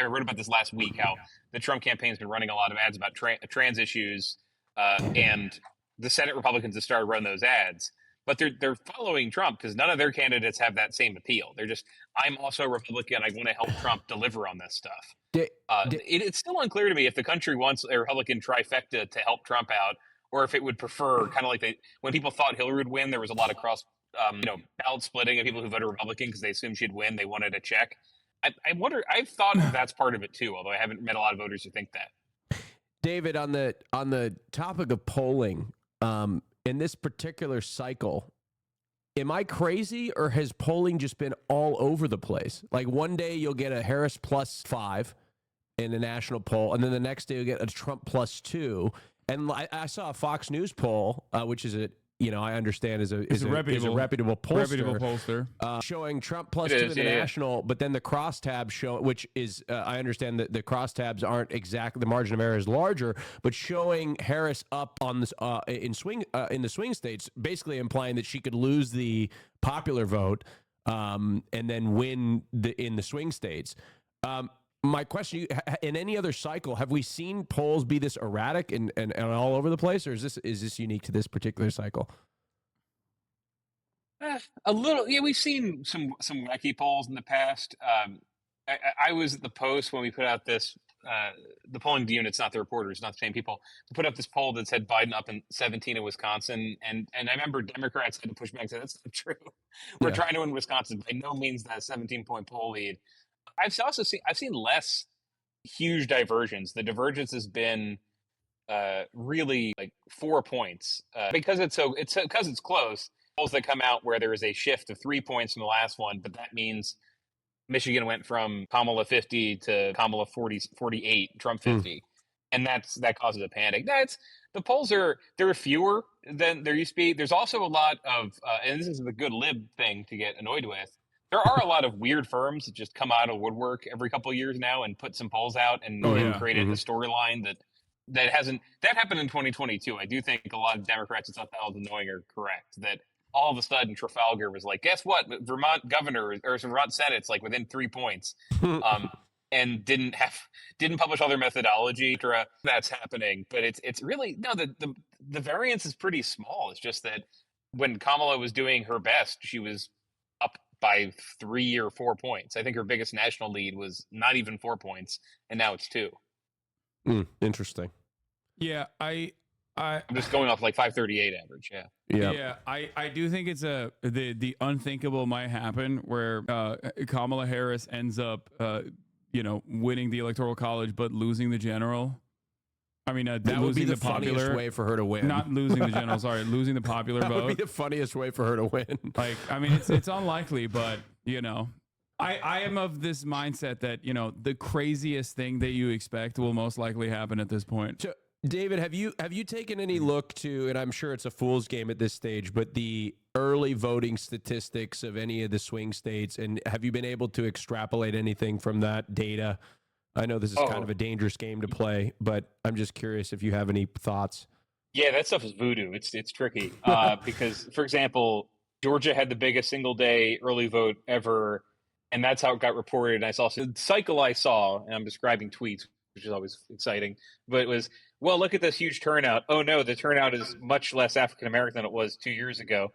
I wrote about this last week, how the Trump campaign's been running a lot of ads about trans issues, and the Senate Republicans have started running those ads. But they're following Trump because none of their candidates have that same appeal. They're just, I'm also a Republican. I want to help Trump deliver on this stuff. It's still unclear to me if the country wants a Republican trifecta to help Trump out, or if it would prefer kind of like when people thought Hillary would win, there was a lot of ballot splitting of people who voted Republican because they assumed she'd win. They wanted a check. I wonder. I've thought that's part of it too, although I haven't met a lot of voters who think that. David, on the topic of polling, in this particular cycle, am I crazy, or has polling just been all over the place? Like, one day you'll get a Harris +5 in a national poll, and then the next day you'll get a Trump +2. And I saw a Fox News poll, which is I understand is a reputable pollster, showing Trump +2 in the national, but then the crosstabs show, which is I understand that the crosstabs aren't exactly, the margin of error is larger, but showing Harris up on this in the swing states, basically implying that she could lose the popular vote and then win in the swing states. my question, in any other cycle, have we seen polls be this erratic and all over the place, or is this unique to this particular cycle? A little, yeah. We've seen some wacky polls in the past. I was at the Post when we put out this. The polling unit's not the reporters, not the same people. We put up this poll that said Biden up in 17 in Wisconsin, and I remember Democrats had to push back and say that's not true. We're trying to win Wisconsin. By no means that 17-point poll lead. I've seen less huge divergence. The divergence has been really like 4 points because it's close. Polls that come out where there is a shift of 3 points from the last one, but that means Michigan went from Kamala 50 to Kamala 48, Trump 50, and that causes a panic. The polls there are fewer than there used to be. There's also a lot of, and this is the good lib thing to get annoyed with. There are a lot of weird firms that just come out of woodwork every couple of years now and put some polls out and created a storyline that happened in 2022. I do think a lot of Democrats who thought that was annoying are correct. That all of a sudden Trafalgar was like, guess what? Vermont governor or Vermont Senate's like within 3 points, and didn't publish all their methodology. That's happening, but it's really no. The variance is pretty small. It's just that when Kamala was doing her best, she was up by 3 or 4 points. I think her biggest national lead was not even 4 points, and now it's 2. Interesting. Yeah, I'm just going off like 538 average. Yeah. I do think it's the unthinkable might happen where Kamala Harris ends up winning the Electoral College but losing the general. I mean, that would be the funniest way for her to win. Not losing the general, sorry, losing the popular vote. That would be the funniest way for her to win. Like, I mean, it's unlikely, but I am of this mindset that the craziest thing that you expect will most likely happen at this point. So, David, have you taken any look to, and I'm sure it's a fool's game at this stage, but the early voting statistics of any of the swing states, and have you been able to extrapolate anything from that data? I know this is kind of a dangerous game to play, but I'm just curious if you have any thoughts. Yeah, that stuff is voodoo. It's tricky because, for example, Georgia had the biggest single day early vote ever, and that's how it got reported. And I saw the cycle I saw, and I'm describing tweets, which is always exciting, but it was, well, look at this huge turnout. Oh no, the turnout is much less African American than it was 2 years ago.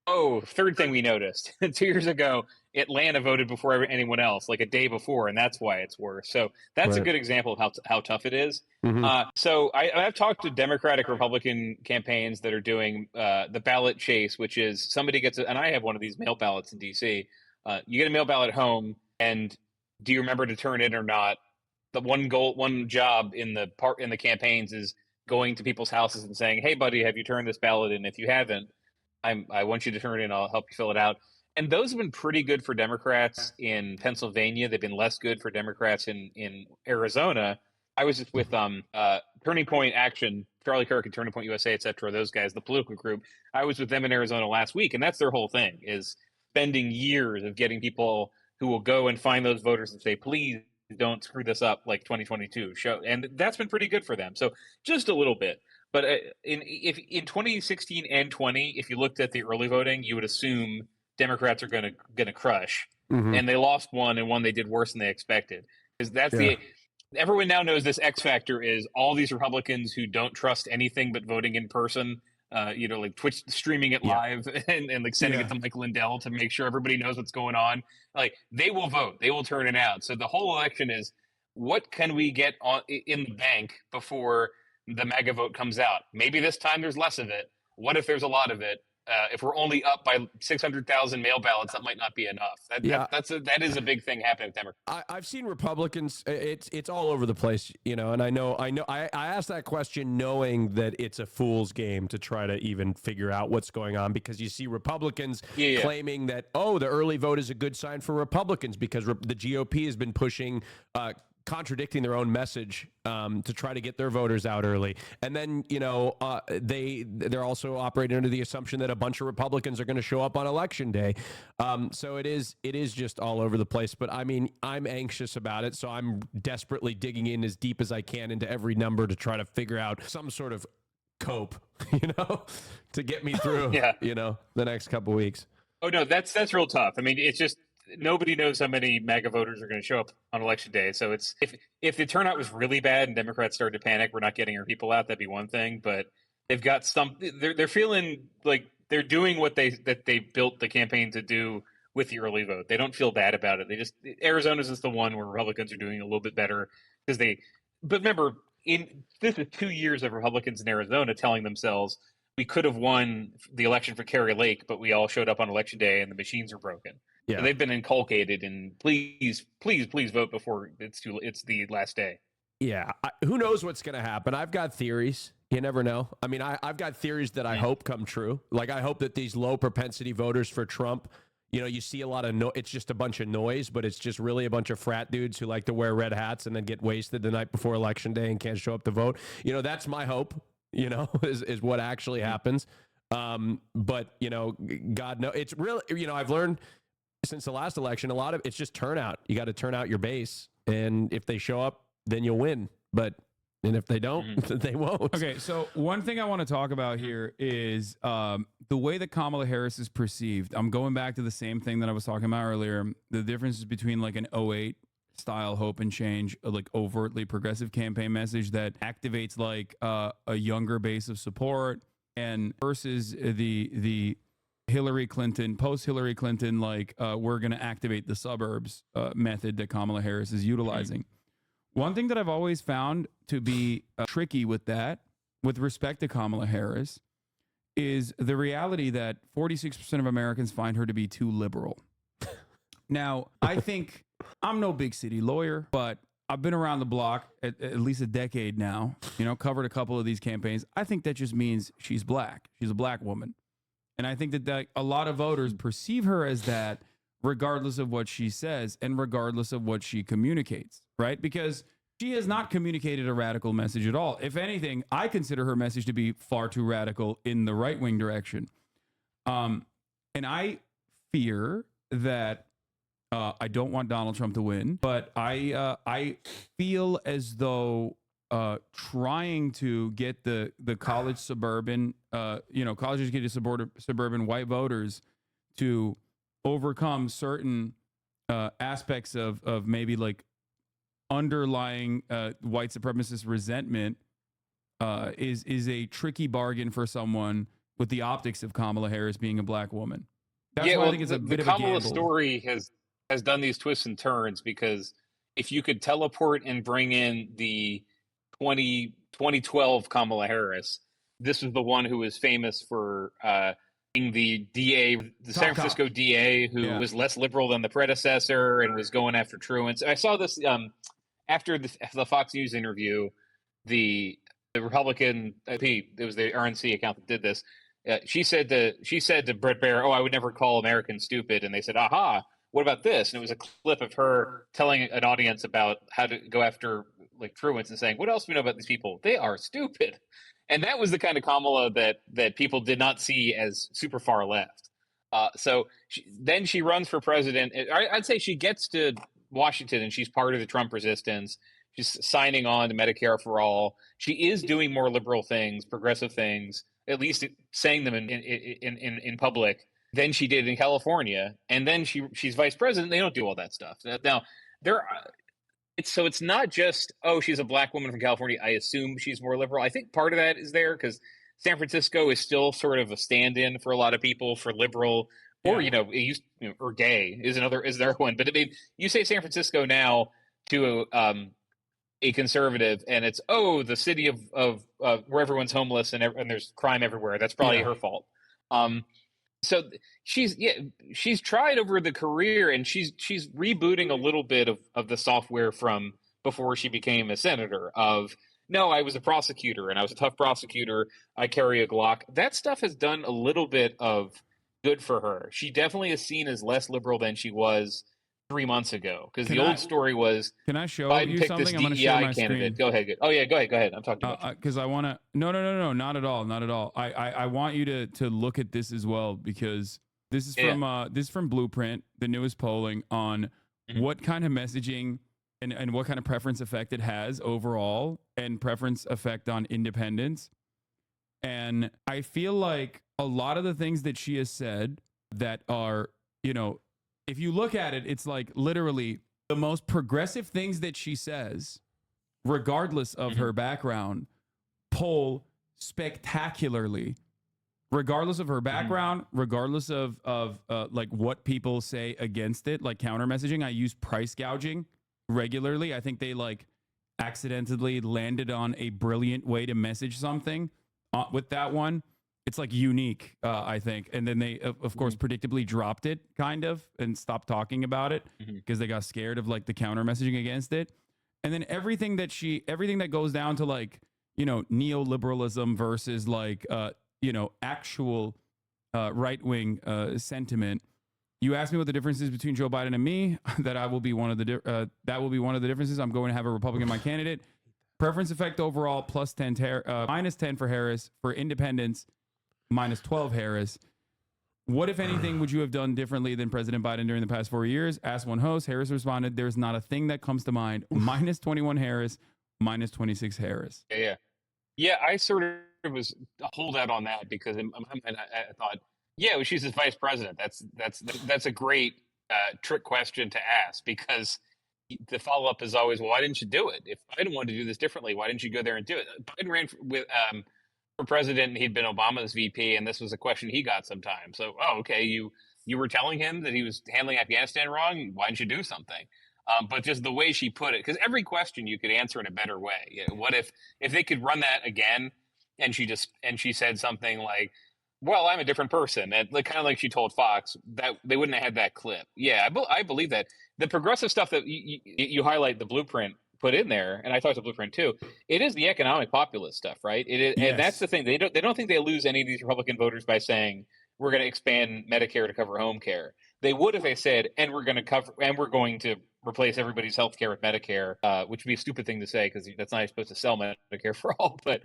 Oh, third thing we noticed 2 years ago, Atlanta voted before anyone else, like a day before, and that's why it's worse. So that's a good example of how tough it is. So I've talked to Democratic, Republican campaigns that are doing the ballot chase, which is somebody gets and I have one of these mail ballots in DC. You get a mail ballot home, and do you remember to turn it or not? The one job in the campaigns is going to people's houses and saying, "Hey, buddy, have you turned this ballot in? If you haven't, I want you to turn it in. I'll help you fill it out." And those have been pretty good for Democrats in Pennsylvania. They've been less good for Democrats in Arizona. I was just with Turning Point Action, Charlie Kirk and Turning Point USA, et cetera, those guys, the political group. I was with them in Arizona last week, and that's their whole thing, is spending years of getting people who will go and find those voters and say, please don't screw this up like 2022. And that's been pretty good for them. So just a little bit. But in 2016 and 20, if you looked at the early voting, you would assume Democrats are going to crush, and they lost one, and one they did worse than they expected. Because that's everyone now knows this X factor is all these Republicans who don't trust anything but voting in person. Like Twitch streaming it live and like sending it to Mike Lindell to make sure everybody knows what's going on. Like they will vote, they will turn it out. So the whole election is, what can we get in the bank before the MAGA vote comes out? Maybe this time there's less of it. What if there's a lot of it? If we're only up by 600,000 mail ballots, that might not be enough. That is a big thing happening with Democrats. I've seen Republicans. It's all over the place, and I asked that question knowing that it's a fool's game to try to even figure out what's going on, because you see Republicans claiming that, the early vote is a good sign for Republicans because the GOP has been pushing contradicting their own message to try to get their voters out early. And then, they're also operating under the assumption that a bunch of Republicans are going to show up on election day. So it is just all over the place. But I mean, I'm anxious about it. So I'm desperately digging in as deep as I can into every number to try to figure out some sort of cope, to get me through, the next couple weeks. Oh no, that's real tough. I mean, it's just nobody knows how many MAGA voters are going to show up on election day. So it's if the turnout was really bad and Democrats started to panic, we're not getting our people out. That'd be one thing. But they've got some. They're feeling like they're doing what they built the campaign to do with the early vote. They don't feel bad about it. They just Arizona's is the one where Republicans are doing a little bit better because they. But remember, this is 2 years of Republicans in Arizona telling themselves we could have won the election for Kari Lake, but we all showed up on election day and the machines are broken. Yeah. So they've been inculcated in please vote before it's the last day. Yeah. Who knows what's going to happen? I've got theories. You never know. I mean, I've got theories that I hope come true. Like, I hope that these low propensity voters for Trump, you see a lot of it's just a bunch of noise, but it's just really a bunch of frat dudes who like to wear red hats and then get wasted the night before election day and can't show up to vote. That's my hope, is what actually happens. But, God knows. It's really, I've learned since the last election, a lot of it's just turnout. You got to turn out your base. And if they show up, then you'll win. And if they don't, they won't. Okay, so one thing I want to talk about here is the way that Kamala Harris is perceived. I'm going back to the same thing that I was talking about earlier. The differences between like an 08 style hope and change, like overtly progressive campaign message that activates like a younger base of support, and versus the Hillary Clinton, post Hillary Clinton, like we're going to activate the suburbs method that Kamala Harris is utilizing. One thing that I've always found to be tricky with that, with respect to Kamala Harris, is the reality that 46% of Americans find her to be too liberal. Now, I think I'm no big city lawyer, but I've been around the block at least a decade now, covered a couple of these campaigns. I think that just means she's black. She's a black woman. And I think that a lot of voters perceive her as that, regardless of what she says and regardless of what she communicates, right? Because she has not communicated a radical message at all. If anything, I consider her message to be far too radical in the right-wing direction. And I fear that I don't want Donald Trump to win, but I feel as though trying to get the college suburban, college educated suburban white voters to overcome certain aspects of maybe like underlying white supremacist resentment is a tricky bargain for someone with the optics of Kamala Harris being a black woman. That's why I think it's a bit of a Kamala gamble. story has done these twists and turns, because if you could teleport and bring in the 2012 Kamala Harris, this was the one who was famous for being the DA, the San Francisco DA, who was less liberal than the predecessor and was going after truants. I saw this after the Fox News interview. The Republican, it was the RNC account that did this. She said to Bret Baier, "Oh, I would never call Americans stupid," and they said, "Aha, what about this?" And it was a clip of her telling an audience about how to go after like truants and saying, "What else do we know about these people? They are stupid." And that was the kind of Kamala that people did not see as super far left. So then she runs for president. I'd say she gets to Washington and she's part of the Trump resistance. She's signing on to Medicare for all. She is doing more liberal things, progressive things, at least saying them in public, than she did in California. And then she's vice president. They don't do all that stuff. Now, it's not just, oh, she's a black woman from California, I assume she's more liberal. I think part of that is there because San Francisco is still sort of a stand-in for a lot of people for liberal, or or gay is another one. But I mean, you say San Francisco now to a conservative, and it's the city of where everyone's homeless and there's crime everywhere. That's probably her fault. So she's tried over the career, and she's rebooting a little bit of the software from before she became a senator. No, I was a prosecutor, and I was a tough prosecutor. I carry a Glock. That stuff has done a little bit of good for her. She definitely is seen as less liberal than she was 3 months ago. Because the old story was, can I show Biden you picked something? this I'm going to share DEI my candidate. screen. Go ahead. Oh yeah, go ahead. I'm talking too much. Because I want to. No, not at all. I want you to look at this as well, because this is from Blueprint, the newest polling on what kind of messaging and what kind of preference effect it has overall, and preference effect on independence. And I feel like a lot of the things that she has said that are, if you look at it, it's like literally the most progressive things that she says, regardless of her background, poll spectacularly. Regardless of her background, regardless of like what people say against it, like counter messaging. I use price gouging regularly. I think they like accidentally landed on a brilliant way to message something with that one. It's like unique, I think. And then they, of course, predictably dropped it kind of and stopped talking about it because they got scared of like the counter messaging against it. And then everything that goes down to like, you know, neoliberalism versus like, you know, actual right-wing sentiment. You asked me what the difference is between Joe Biden and me. That will be one of the differences. I'm going to have a Republican my candidate. Preference effect overall plus 10 minus 10 for Harris. For independents, minus 12 Harris. What, if anything, would you have done differently than President Biden during the past 4 years? Asked one host. Harris responded, "There's not a thing that comes to mind." Minus 21 Harris, minus 26 Harris. Yeah. I sort of was a holdout on that because in my mind I thought, yeah, well, she's his vice president. That's a great trick question to ask, because the follow up is always, well, why didn't you do it? If Biden wanted to do this differently, why didn't you go there and do it? Biden ran for president, and he'd been Obama's VP, and this was a question he got sometimes. So, okay, you were telling him that he was handling Afghanistan wrong. Why didn't you do something? But just the way she put it, because every question you could answer in a better way. You know, what if they could run that again, and she said something like, "Well, I'm a different person," and kind of like she told Fox, that they wouldn't have had that clip. Yeah, I believe that the progressive stuff that you highlight, the blueprint put in there, and I talked to Blueprint too. It is the economic populist stuff, right? It is, and that's the thing. They don't think they lose any of these Republican voters by saying we're going to expand Medicare to cover home care. They would if they said, and we're going to replace everybody's health care with Medicare, which would be a stupid thing to say because that's not how you're supposed to sell Medicare for all. But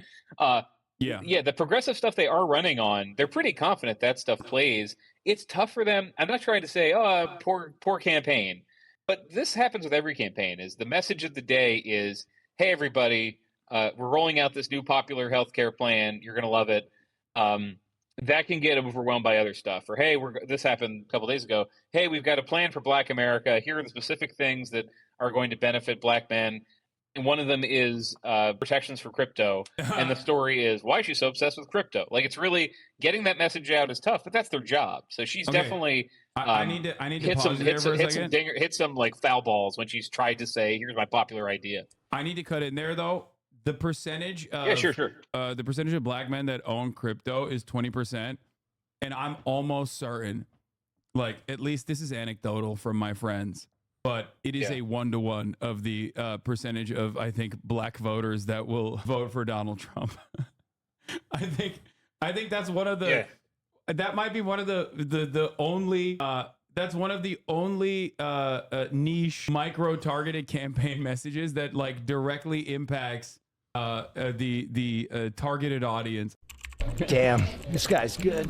yeah, the progressive stuff they are running on, they're pretty confident that stuff plays. It's tough for them. I'm not trying to say, poor campaign. But this happens with every campaign. Is the message of the day is, hey, everybody, we're rolling out this new popular healthcare plan. You're going to love it. That can get overwhelmed by other stuff. Or, hey, this happened a couple days ago. Hey, we've got a plan for Black America. Here are the specific things that are going to benefit Black men. And one of them is protections for crypto. And the story is, why is she so obsessed with crypto? Like, it's really getting that message out is tough, but that's their job. So she's definitely I need to pause there for a second. Hit some like foul balls when she's tried to say, here's my popular idea. I need to cut in there though. The percentage of the percentage of Black men that own crypto is 20%. And I'm almost certain, like, at least this is anecdotal from my friends, but it is a 1-to-1 of the percentage of, I think, Black voters that will vote for Donald Trump. I think that's one of the that might be one of the only that's one of the only niche micro targeted campaign messages that like directly impacts the targeted audience. Damn, this guy's good.